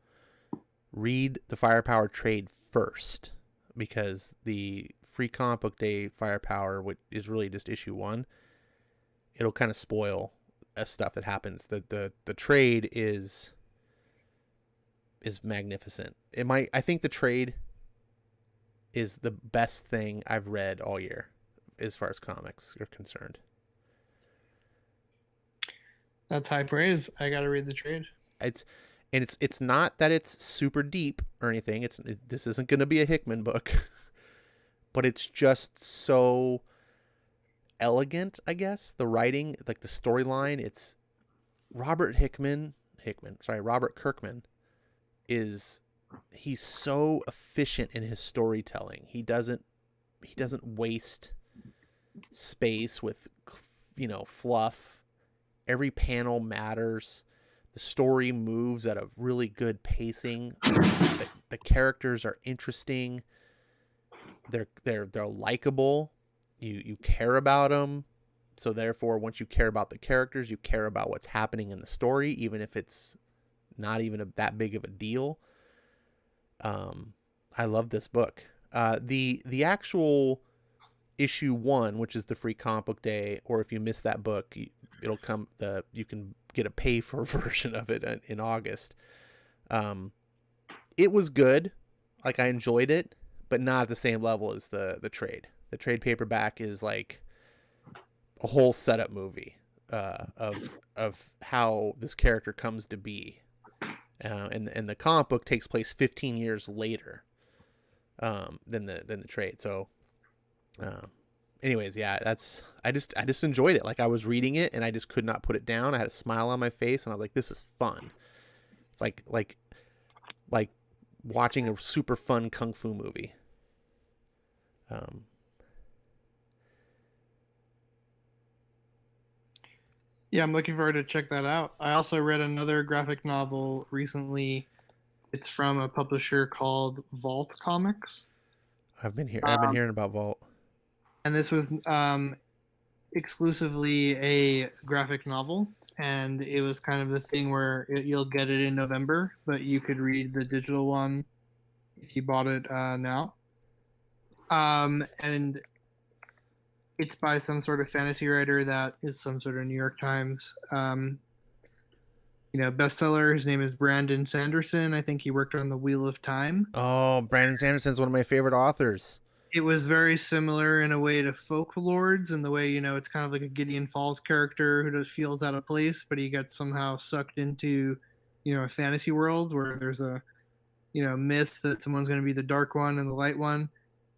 Speaker 1: read the Firepower trade first, because the free comic book day Firepower, which is really just issue 1, it'll kind of spoil stuff that happens. The trade is magnificent. I think the trade is the best thing I've read all year as far as comics are concerned.
Speaker 2: That's high praise. I got to read the trade.
Speaker 1: It's not that it's super deep or anything. This isn't going to be a Hickman book, but it's just so elegant, I guess. The writing, like the storyline, it's Robert Kirkman he's so efficient in his storytelling. He doesn't waste space with, fluff. Every panel matters. The story moves at a really good pacing. The characters are interesting. They're likable. You care about them. So therefore, once you care about the characters, you care about what's happening in the story, even if it's not even that big of a deal. I love this book. The actual issue 1, which is the free comic book day, or if you miss that book, it'll come. You can get a pay for version of it in August. It was good. Like, I enjoyed it, but not at the same level as the trade. The trade paperback is like a whole setup movie of how this character comes to be, and the comic book takes place 15 years later than the trade. So, anyways, yeah, I just enjoyed it. Like, I was reading it and I just could not put it down. I had a smile on my face and I was like, this is fun. It's like watching a super fun kung fu movie.
Speaker 2: Yeah, I'm looking forward to check that out. I also read another graphic novel recently. It's from a publisher called Vault Comics.
Speaker 1: I've been
Speaker 2: Um,
Speaker 1: hearing about Vault.
Speaker 2: and this was exclusively a graphic novel. And it was kind of the thing where you'll get it in November, but you could read the digital one if you bought it now. And it's by some sort of fantasy writer that is some sort of New York Times bestseller. His name is Brandon Sanderson. I think he worked on The Wheel of Time.
Speaker 1: Oh, Brandon Sanderson's one of my favorite authors.
Speaker 2: It was very similar in a way to Folklords, in the way, it's kind of like a Gideon Falls character who just feels out of place, but he gets somehow sucked into, a fantasy world where there's a, myth that someone's going to be the dark one and the light one.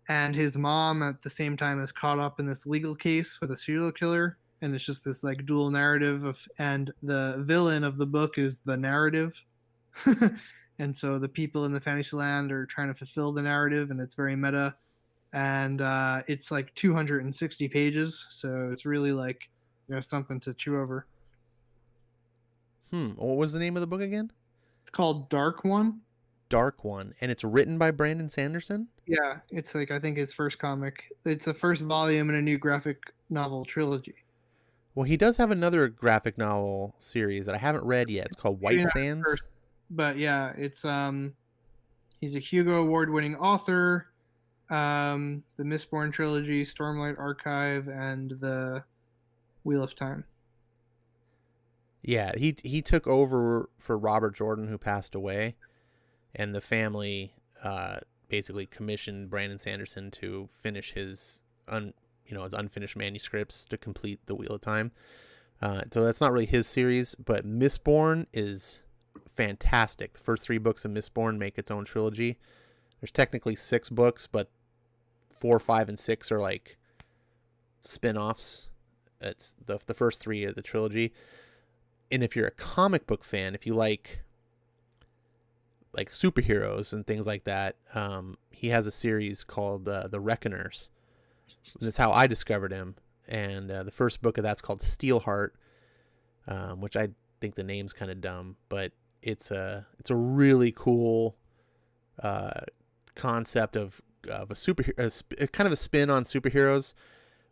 Speaker 2: And his mom at the same time is caught up in this legal case with a serial killer. And it's just this like dual narrative and the villain of the book is the narrative. And so the people in the fantasy land are trying to fulfill the narrative, and it's very meta. And it's like 260 pages, so it's really like something to chew over.
Speaker 1: What was the name of the book again?
Speaker 2: It's called Dark One.
Speaker 1: Dark One, and it's written by Brandon Sanderson?
Speaker 2: Yeah, it's like I think his first comic. It's the first volume in a new graphic novel trilogy.
Speaker 1: Well, he does have another graphic novel series that I haven't read yet. It's called White Sands. First,
Speaker 2: but yeah, it's he's a Hugo Award-winning author. The Mistborn trilogy, Stormlight Archive, and the Wheel of Time.
Speaker 1: Yeah, he took over for Robert Jordan, who passed away, and the family basically commissioned Brandon Sanderson to finish his his unfinished manuscripts to complete the Wheel of Time. So that's not really his series, but Mistborn is fantastic. The first 3 books of Mistborn make its own trilogy. There's technically 6 books, but 4, 5, and 6 are like spin-offs. It's the first 3 of the trilogy. And if you're a comic book fan, if you like superheroes and things like that, he has a series called The Reckoners. And that's how I discovered him. And the first book of that's called Steelheart, which I think the name's kind of dumb, but it's a really cool concept of a superhero, kind of a spin on superheroes,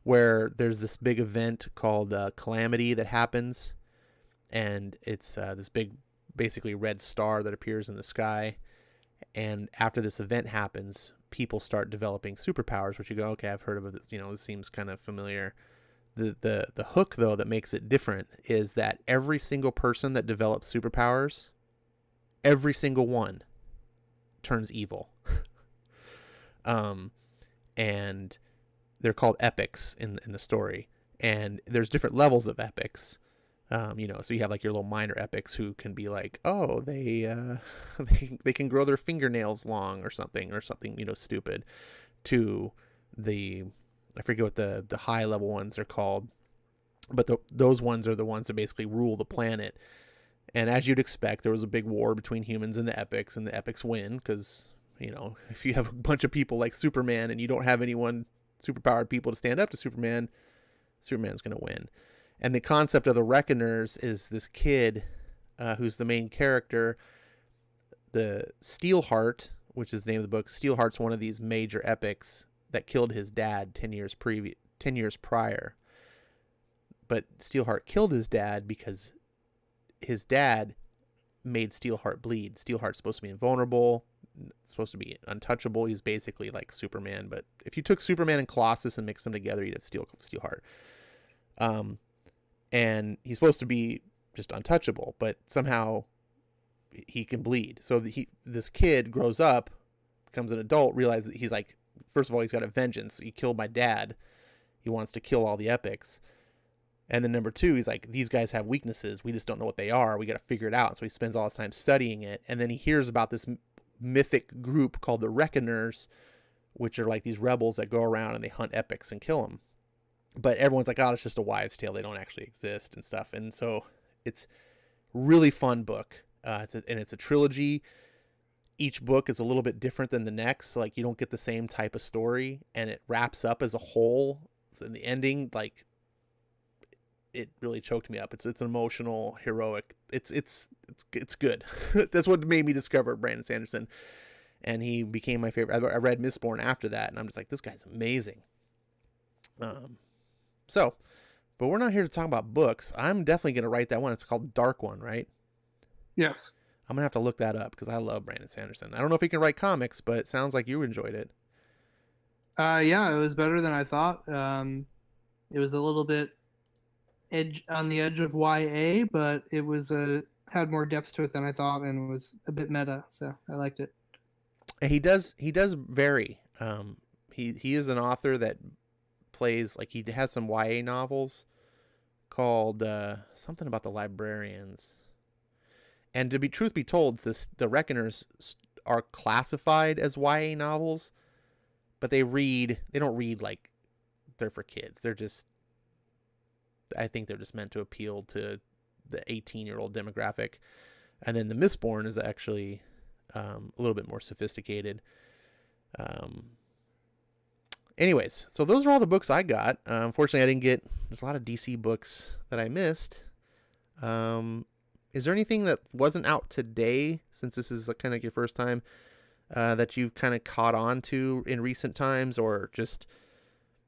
Speaker 1: where there's this big event called Calamity that happens, and it's this big, basically red star that appears in the sky. And after this event happens, people start developing superpowers, which you go, okay, I've heard of it. This seems kind of familiar. The hook, though, that makes it different is that every single person that develops superpowers, every single one turns evil. And they're called epics in the story. And there's different levels of epics. So you have like your little minor epics who can be like, oh, they can grow their fingernails long or something stupid, to the, I forget what the high level ones are called, but those ones are the ones that basically rule the planet. And as you'd expect, there was a big war between humans and the epics win, because if you have a bunch of people like Superman and you don't have anyone superpowered people to stand up to Superman, Superman's going to win. And the concept of the Reckoners is this kid who's the main character. The Steelheart, which is the name of the book, Steelheart's one of these major epics that killed his dad 10 years prior. But Steelheart killed his dad because his dad made Steelheart bleed. Steelheart's supposed to be invulnerable, supposed to be untouchable. He's basically like Superman, but if you took Superman and Colossus and mixed them together, you'd have Steelheart. And he's supposed to be just untouchable, but somehow he can bleed. So this kid grows up, becomes an adult, realizes that he's like, first of all, he's got a vengeance. He killed my dad. He wants to kill all the epics. And then number 2, he's like, these guys have weaknesses. We just don't know what they are. We got to figure it out. So he spends all his time studying it. And then he hears about this mythic group called the Reckoners, which are like these rebels that go around and they hunt epics and kill them. But everyone's like, oh, it's just a wives' tale. They don't actually exist and stuff. And so it's really fun book. It's a trilogy. Each book is a little bit different than the next. Like, you don't get the same type of story, and it wraps up as a whole. So in the ending, like, it really choked me up. It's an emotional, heroic. It's good. That's what made me discover Brandon Sanderson, and he became my favorite. I read Mistborn after that, and I'm just like, this guy's amazing. So, but we're not here to talk about books. I'm definitely gonna write that one. It's called Dark One, right?
Speaker 2: Yes.
Speaker 1: I'm gonna have to look that up because I love Brandon Sanderson. I don't know if he can write comics, but it sounds like you enjoyed it.
Speaker 2: Yeah, it was better than I thought. It was a little bit on the edge of YA, but it was had more depth to it than I thought, and was a bit meta. So I liked it.
Speaker 1: And he does vary. He is an author that plays, like, he has some YA novels called something about the librarians. And to be truth be told, the Reckoners are classified as YA novels, but they don't read like they're for kids. I think they're just meant to appeal to the 18-year-old demographic. And then the Mistborn is actually a little bit more sophisticated. Anyways, so those are all the books I got. Unfortunately, there's a lot of DC books that I missed. Is there anything that wasn't out today, since this is kind of your first time, that you've kind of caught on to in recent times, or just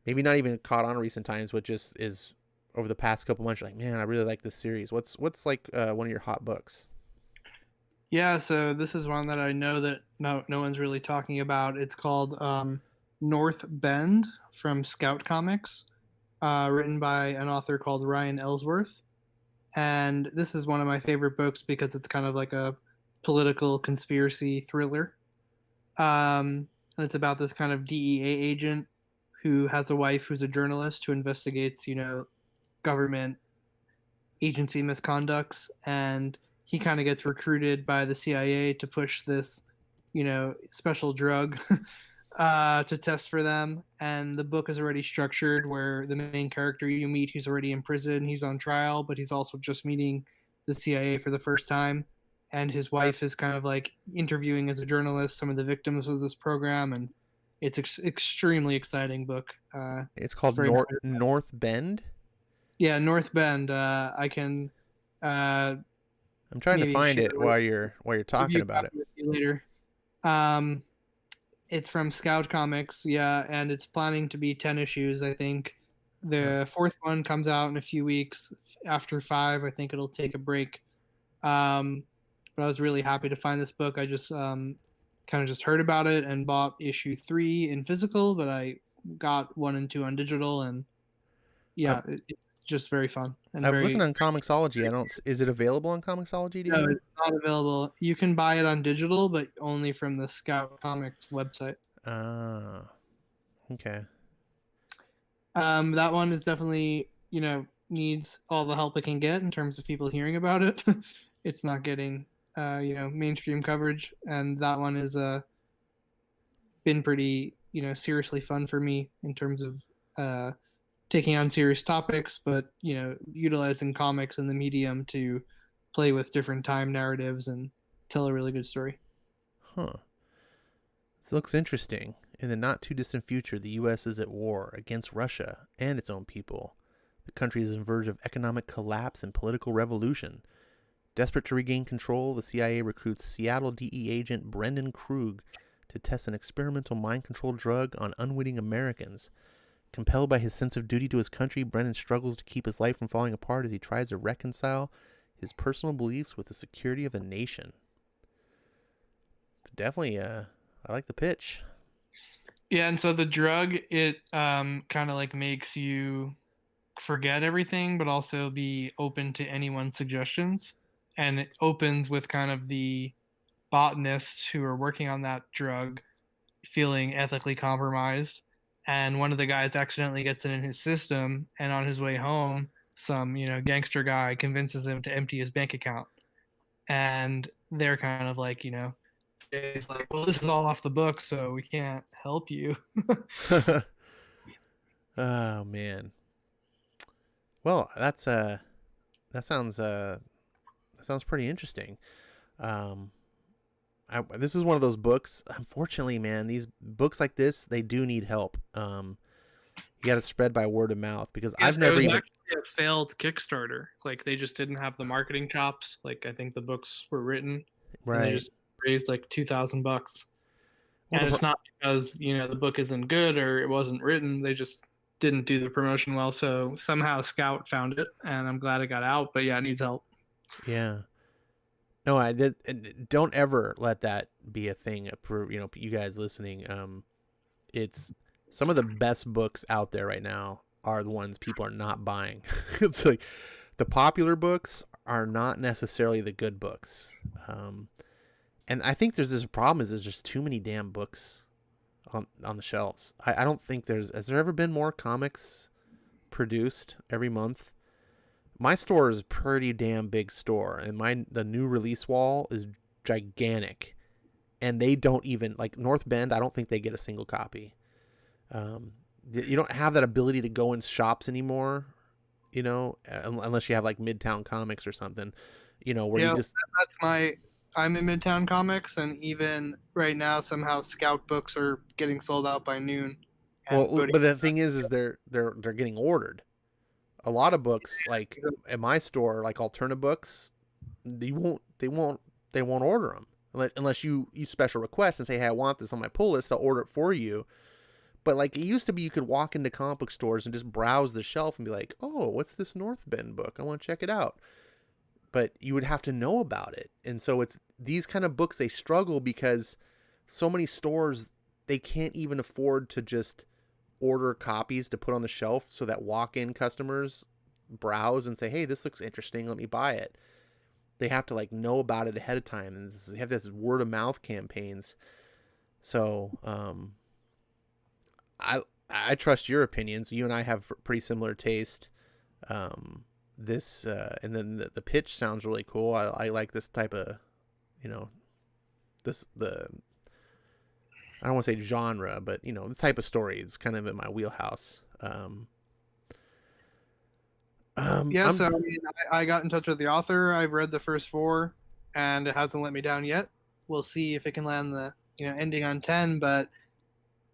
Speaker 1: maybe not even caught on in recent times, but just is over the past couple months, you're like, man, I really like this series. What's like one of your hot books?
Speaker 2: Yeah, so this is one that I know that no one's really talking about. It's called North Bend from Scout Comics, written by an author called Ryan Ellsworth. And this is one of my favorite books because it's kind of like a political conspiracy thriller. And it's about this kind of DEA agent who has a wife who's a journalist who investigates, government agency misconducts. And he kind of gets recruited by the CIA to push this, special drug to test for them. And the book is already structured where the main character you meet, he's already in prison, he's on trial, but he's also just meeting the CIA for the first time. And his wife is kind of like interviewing as a journalist some of the victims of this program. And it's extremely exciting book.
Speaker 1: It's called North Bend.
Speaker 2: Yeah, North Bend. I can.
Speaker 1: I'm trying to find it while you're talking about it
Speaker 2: later. It's from Scout Comics, yeah, and it's planning to be 10 issues, I think. The fourth one comes out in a few weeks. After 5, I think it'll take a break. But I was really happy to find this book. I just kind of just heard about it and bought issue 3 in physical, but I got 1 and 2 on digital, and yeah, it's just very fun. And
Speaker 1: I was looking on Comixology. Is it available on Comixology?
Speaker 2: No, it's not available. You can buy it on digital, but only from the Scout Comics website.
Speaker 1: Okay.
Speaker 2: That one is definitely, needs all the help it can get in terms of people hearing about it. It's not getting, mainstream coverage, and that one has been pretty, seriously fun for me in terms of taking on serious topics, but utilizing comics and the medium to play with different time narratives and tell a really good story.
Speaker 1: Huh. This looks interesting. In the not too distant future, the U.S. is at war against Russia and its own people. The country is on the verge of economic collapse and political revolution. Desperate to regain control, the CIA recruits Seattle DE agent Brendan Krug to test an experimental mind control drug on unwitting Americans. Compelled by his sense of duty to his country, Brennan struggles to keep his life from falling apart as he tries to reconcile his personal beliefs with the security of the nation. But definitely, I like the pitch.
Speaker 2: Yeah, and so the drug, it kind of like makes you forget everything, but also be open to anyone's suggestions. And it opens with kind of the botanists who are working on that drug feeling ethically compromised. And one of the guys accidentally gets it in his system, and on his way home, some gangster guy convinces him to empty his bank account. And they're kind of like, it's like, well, this is all off the book, so we can't help you.
Speaker 1: Oh man. Well, that sounds pretty interesting. This is one of those books. Unfortunately, man, these books like this, they do need help. You got to spread by word of mouth, because I've never even
Speaker 2: a failed Kickstarter. Like they just didn't have the marketing chops. Like I think the books were written, and they
Speaker 1: Right.
Speaker 2: just raised like $2,000.
Speaker 1: Well,
Speaker 2: And it's not because the book isn't good or it wasn't written. They just didn't do the promotion well. So somehow Scout found it, and I'm glad it got out. But yeah, it needs help.
Speaker 1: yeah. No, I did. Don't ever let that be a thing for you guys listening. It's some of the best books out there right now are the ones people are not buying. It's like the popular books are not necessarily the good books. And I think there's this problem is there's just too many damn books on the shelves. I don't think has there ever been more comics produced every month? My store is a pretty damn big store, and the new release wall is gigantic, and they don't even like North Bend. I don't think they get a single copy. You don't have that ability to go in shops anymore, unless you have like Midtown Comics or something, where
Speaker 2: Yeah,
Speaker 1: you just.
Speaker 2: that's my. I'm in Midtown Comics, and even right now, somehow Scout books are getting sold out by noon. And
Speaker 1: Well, but the thing is they're getting ordered. A lot of books, like at my store, like alternative books, they won't order them unless you special request and say, hey, I want this on my pull list. I'll order it for you. But like it used to be, you could walk into comic book stores and just browse the shelf and be like, oh, what's this North Bend book? I want to check it out. But you would have to know about it. And so it's these kind of books, they struggle because so many stores, they can't even afford to just order copies to put on the shelf so that walk-in customers browse and say, hey, this looks interesting, let me buy it. They have to like know about it ahead of time, and they have this word of mouth campaigns. So I trust your opinions. You and I have pretty similar taste. This and then the pitch sounds really cool. I like this type of, the I don't want to say genre, but the type of story is kind of in my wheelhouse.
Speaker 2: yeah, so I mean, I got in touch with the author. I've read the first 4, and it hasn't let me down yet. We'll see if it can land the ending on 10. But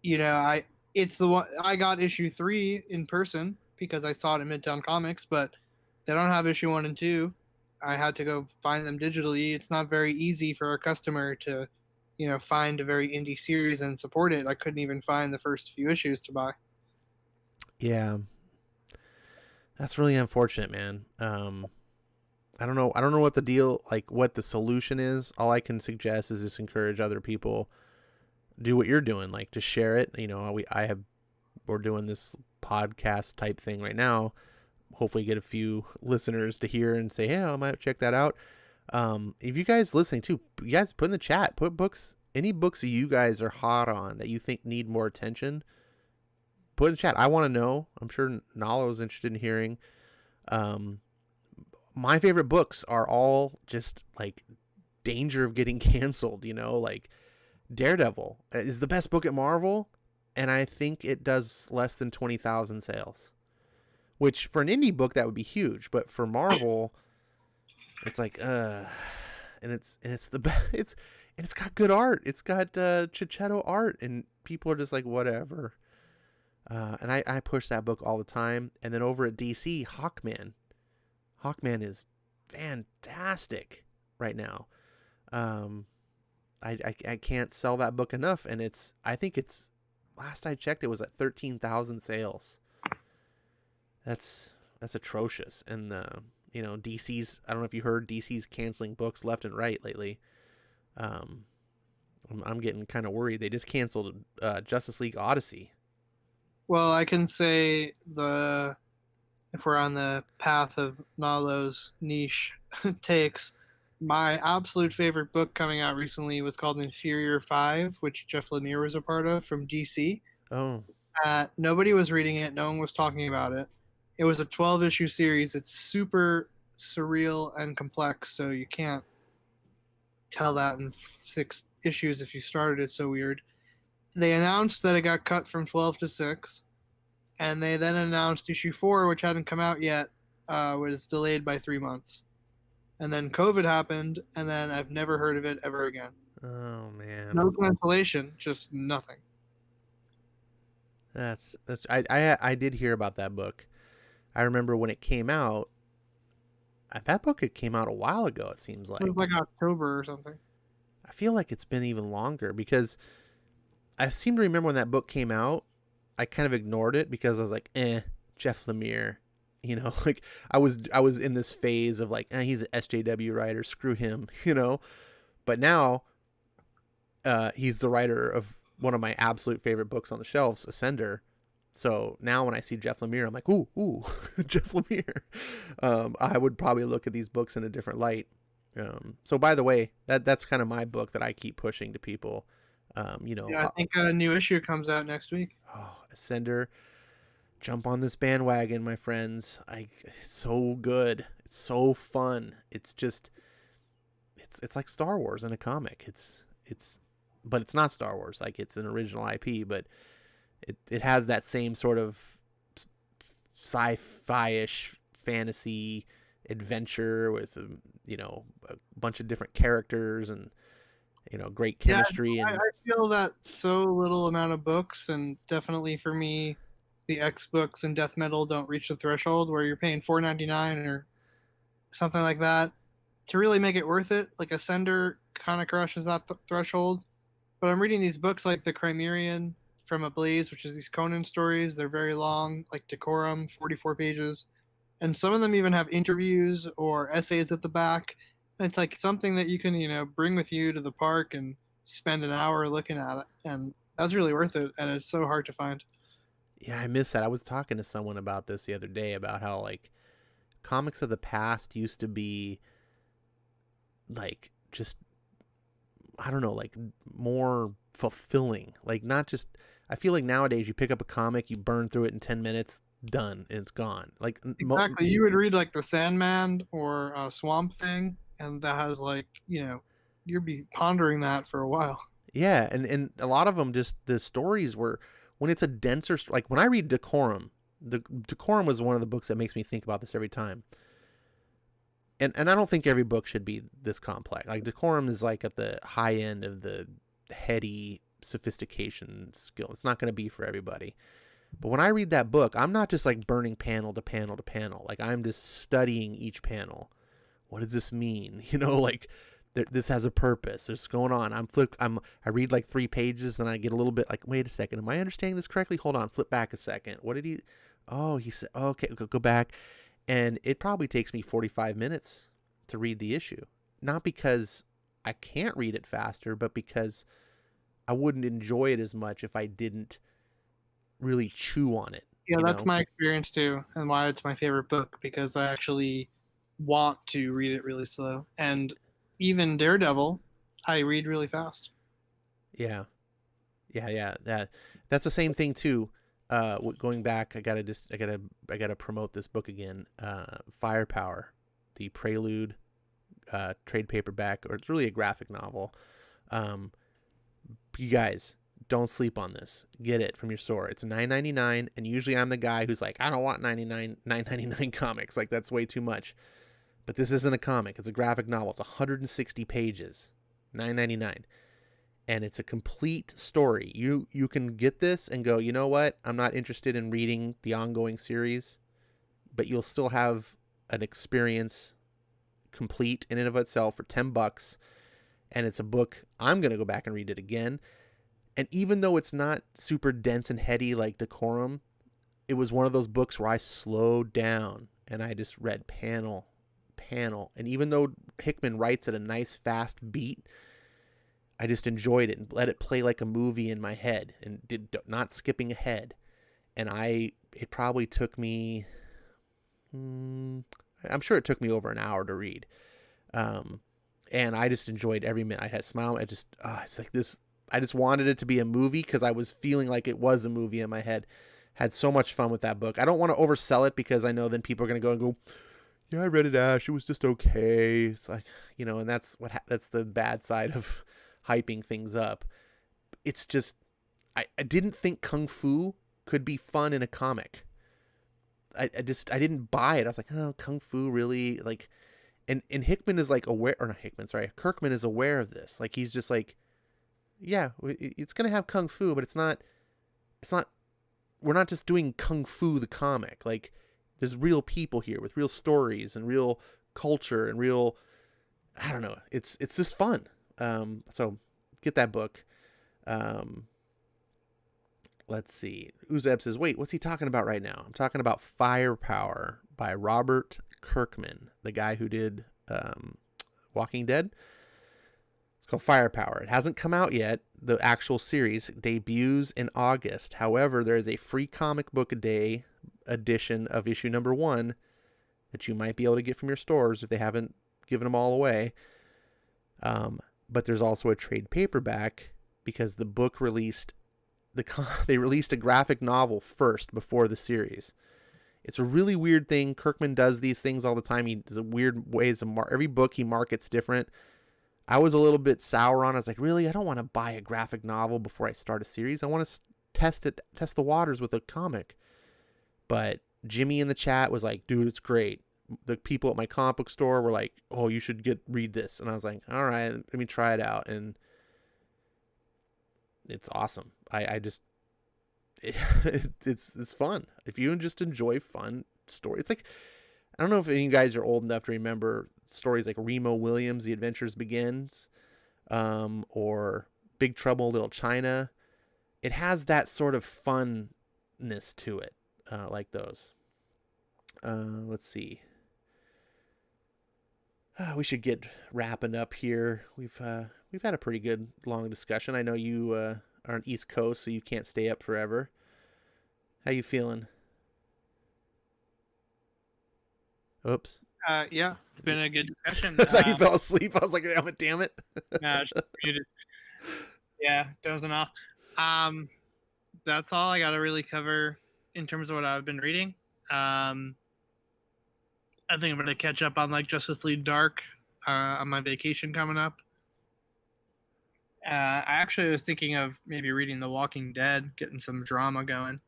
Speaker 2: it's the one I got issue 3 in person because I saw it in Midtown Comics, but they don't have issue 1 and 2. I had to go find them digitally. It's not very easy for a customer to find a very indie series and support it. I couldn't even find the first few issues to buy.
Speaker 1: Yeah, that's really unfortunate, man. I don't know what the deal, like what the solution is. All I can suggest is just encourage other people, do what you're doing, like just share it. We're doing this podcast type thing right now. Hopefully get a few listeners to hear and say, hey, I might check that out. If you guys listening too, you guys put in the chat, put any books that you guys are hot on that you think need more attention, put in the chat. I want to know. I'm sure Nalo is interested in hearing. My favorite books are all just like danger of getting canceled, like Daredevil is the best book at Marvel, and I think it does less than 20,000 sales, which for an indie book that would be huge, but for Marvel it's like and it's the best. It's got good art. It's got Chichetto art, and people are just like, whatever. And I push that book all the time. And then over at DC, Hawkman is fantastic right now. I can't sell that book enough, and I think it's last I checked, it was at 13,000 sales. That's atrocious. And DC's, I don't know if you heard, DC's canceling books left and right lately. I'm getting kind of worried. They just canceled Justice League Odyssey.
Speaker 2: Well, I can say if we're on the path of Nalo's niche takes, my absolute favorite book coming out recently was called Inferior 5, which Jeff Lemire was a part of, from DC.
Speaker 1: Oh.
Speaker 2: Nobody was reading it. No one was talking about it. It was a 12-issue series. It's super surreal and complex, so you can't tell that in 6 issues if you started it. So weird. They announced that it got cut from 12 to 6, and they then announced issue 4, which hadn't come out yet, was delayed by 3 months. And then COVID happened, and then I've never heard of it ever again.
Speaker 1: Oh man.
Speaker 2: No cancellation, just nothing.
Speaker 1: I did hear about that book. I remember when it came out, that book, it came out a while ago, it seems
Speaker 2: It was
Speaker 1: like.
Speaker 2: like October or something.
Speaker 1: I feel like it's been even longer because I seem to remember when that book came out, I kind of ignored it because I was like, Jeff Lemire. Like I was in this phase of like, he's an SJW writer, screw him, But now he's the writer of one of my absolute favorite books on the shelves, Ascender. So now when I see Jeff Lemire, I'm like, ooh, Jeff Lemire. I would probably look at these books in a different light. So by the way, that's kind of my book that I keep pushing to people.
Speaker 2: Yeah, I think a new issue comes out next week.
Speaker 1: Ascender, jump on this bandwagon, my friends. It's so good. It's so fun. It's just, it's like Star Wars in a comic. But it's not Star Wars. Like, it's an original IP, but it has that same sort of sci-fi-ish fantasy adventure with a bunch of different characters and great chemistry.
Speaker 2: Yeah,
Speaker 1: and
Speaker 2: I feel that so little amount of books, and definitely for me, the X books and death metal don't reach the threshold where you're paying $4.99 or something like that to really make it worth it. Like Ascender kind of crushes that threshold. But I'm reading these books like The Crimean from Ablaze, which is these Conan stories. They're very long, like Decorum, 44 pages. And some of them even have interviews or essays at the back. And it's like something that you can, bring with you to the park and spend an hour looking at it. And that's really worth it. And it's so hard to find.
Speaker 1: Yeah, I miss that. I was talking to someone about this the other day about how, like, comics of the past used to be like, just, I don't know, like, more fulfilling. Like, not just, I feel like nowadays you pick up a comic, you burn through it in 10 minutes, done, and it's gone. Like,
Speaker 2: Exactly. You would read like the Sandman or Swamp Thing, and that has like, you'd be pondering that for a while.
Speaker 1: yeah, and a lot of them, just the stories were, when it's a denser, like when I read Decorum, Decorum was one of the books that makes me think about this every time. And I don't think every book should be this complex. Like, Decorum is like at the high end of the heady sophistication skill. It's not going to be for everybody. But when I read that book, I'm not just like burning panel to panel to panel. Like, I'm just studying each panel. What does this mean? Like, this has a purpose. There's going on. I read like 3 pages, then I get a little bit like, wait a second, am I understanding this correctly? Hold on, flip back a second. What did he? Oh, he said, okay, go back. And it probably takes me 45 minutes to read the issue. Not because I can't read it faster, but because I wouldn't enjoy it as much if I didn't really chew on it.
Speaker 2: Yeah, that's my experience too, and why it's my favorite book, because I actually want to read it really slow. And even Daredevil, I read really fast.
Speaker 1: Yeah. That's the same thing too. Going back, I gotta promote this book again. Firepower, the Prelude trade paperback, or it's really a graphic novel. You guys, don't sleep on this. Get it from your store. It's $9.99, and usually I'm the guy who's like, I don't want $9.99 comics. Like, that's way too much. But this isn't a comic. It's a graphic novel. It's 160 pages, $9.99. And it's a complete story. You can get this and go, you know what? I'm not interested in reading the ongoing series, but you'll still have an experience complete in and of itself for $10. And it's a book. I'm going to go back and read it again. And even though it's not super dense and heady like Decorum, it was one of those books where I slowed down and I just read panel. And even though Hickman writes at a nice fast beat, I just enjoyed it and let it play like a movie in my head and not skipping ahead. And it probably took me, I'm sure it took me over an hour to read. And I just enjoyed every minute. I had a smile. It's like this. I just wanted it to be a movie because I was feeling like it was a movie in my head. Had so much fun with that book. I don't want to oversell it because I know then people are going to go, yeah, I read it, Ash. It was just okay. It's like, and that's that's the bad side of hyping things up. It's just, I didn't think Kung Fu could be fun in a comic. I didn't buy it. I was like, oh, Kung Fu, really? Like, and Hickman is like aware, or not Hickman, sorry, Kirkman is aware of this. Like, he's just like, yeah, it's going to have Kung Fu, but it's not, we're not just doing Kung Fu the comic. Like, there's real people here with real stories and real culture and real, I don't know. It's just fun. So get that book. Let's see. Uzeb says, wait, what's he talking about right now? I'm talking about Firepower by Robert Kirkman, the guy who did Walking Dead. It's called Firepower. It hasn't come out yet. The actual series debuts in August. However, there is a free comic book a day edition of issue number 1 that you might be able to get from your stores if they haven't given them all away. But there's also a trade paperback because the book released they released a graphic novel first before the series. It's a really weird thing. Kirkman does these things all the time. He does weird ways of every book he markets different. I was a little bit sour on it. I was like, really? I don't want to buy a graphic novel before I start a series. I want to test the waters with a comic. But Jimmy in the chat was like, dude, it's great. The people at my comic book store were like, oh, you should read this. And I was like, all right, let me try it out. And it's awesome. It's fun. If you just enjoy fun story, it's like, I don't know if any of you guys are old enough to remember stories like Remo Williams' The Adventures Begins, or Big Trouble in Little China. It has that sort of funness to it, like those. Let's see. We should get wrapping up here. We've had a pretty good long discussion. I know you are on East Coast, so you can't stay up forever. How you feeling? Oops.
Speaker 2: Yeah, it's been a good discussion.
Speaker 1: I thought you fell asleep. I was like, oh, damn it.
Speaker 2: No, just muted. Yeah, dozing off. That's all I got to really cover in terms of what I've been reading. I think I'm going to catch up on like Justice League Dark on my vacation coming up. I actually was thinking of maybe reading The Walking Dead, getting some drama going.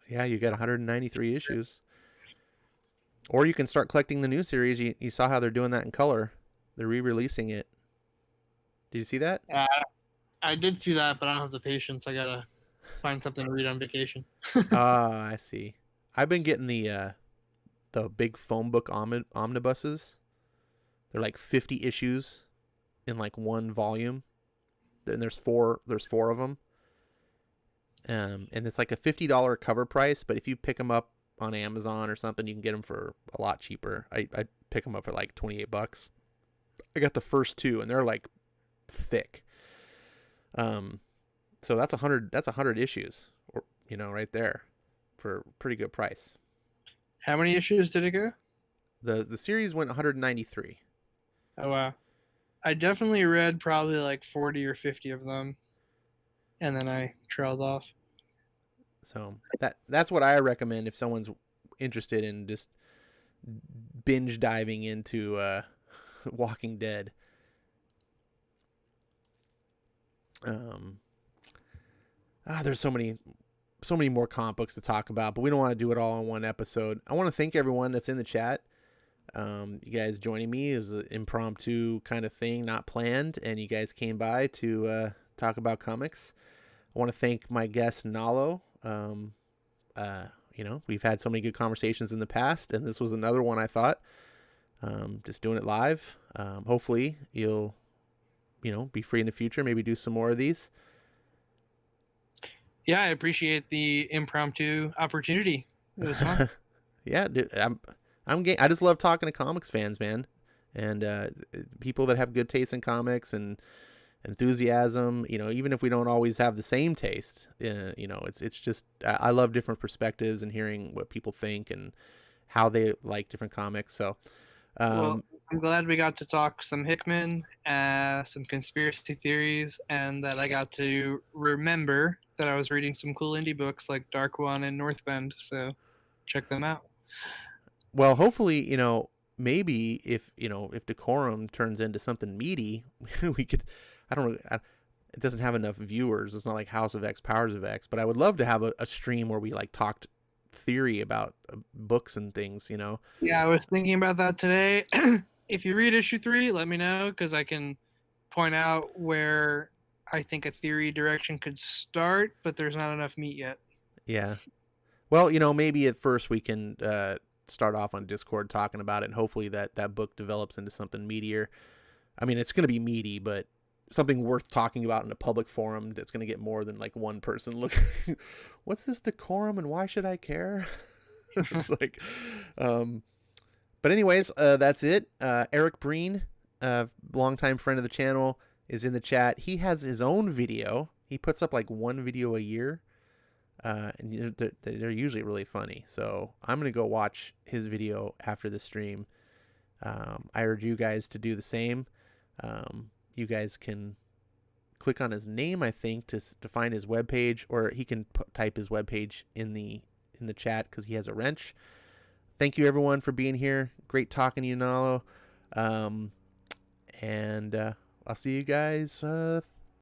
Speaker 1: Yeah, you got 193 issues. Or you can start collecting the new series. You saw how they're doing that in color. They're re-releasing it. Did you see that?
Speaker 2: I did see that, but I don't have the patience. I got to find something to read on vacation.
Speaker 1: I see. I've been getting the big phone book omnibuses. They're like 50 issues in like one volume. And there's four of them. And it's like a $50 cover price, but if you pick them up on Amazon or something, you can get them for a lot cheaper. I pick them up at like $28. I got the first 2 and they're like thick. So that's 100 issues, or right there for a pretty good price.
Speaker 2: How many issues did it go?
Speaker 1: The series went 193.
Speaker 2: Oh wow. I definitely read probably like 40 or 50 of them, and then I trailed off.
Speaker 1: So that's what I recommend if someone's interested in just binge diving into Walking Dead. There's so many more comic books to talk about, but we don't want to do it all in one episode. I want to thank everyone that's in the chat. You guys joining me. It was an impromptu kind of thing, not planned, and you guys came by to talk about comics. I want to thank my guest Nalo. We've had so many good conversations in the past, and this was another one. I thought, just doing it live. Hopefully you'll, be free in the future. Maybe do some more of these.
Speaker 2: Yeah, I appreciate the impromptu opportunity. It was fun.
Speaker 1: Yeah, dude, I just love talking to comics fans, man, and people that have good taste in comics and enthusiasm. Even if we don't always have the same taste, it's just I love different perspectives and hearing what people think and how they like different comics. So,
Speaker 2: well, I'm glad we got to talk some Hickman, some conspiracy theories, and that I got to remember that I was reading some cool indie books like Dark One and Northbend. So, check them out.
Speaker 1: Well, hopefully, maybe if Decorum turns into something meaty, we could. I don't know. It doesn't have enough viewers. It's not like House of X, Powers of X. But I would love to have a stream where we like talked theory about books and things.
Speaker 2: Yeah, I was thinking about that today. If you read issue 3, let me know because I can point out where I think a theory direction could start, but there's not enough meat yet.
Speaker 1: Yeah. Well, maybe at first we can start off on Discord talking about it, and hopefully that book develops into something meatier. I mean, it's going to be meaty, but something worth talking about in a public forum that's going to get more than like one person looking. What's this decorum and why should I care? It's like, but anyways, that's it. Eric Breen, longtime friend of the channel, is in the chat. He has his own video. He puts up like one video a year. And they're usually really funny. So I'm going to go watch his video after the stream. I urge you guys to do the same. You guys can click on his name, I think, to find his webpage, or he can type his webpage in the chat because he has a wrench. Thank you, everyone, for being here. Great talking to you, Nalo. And I'll see you guys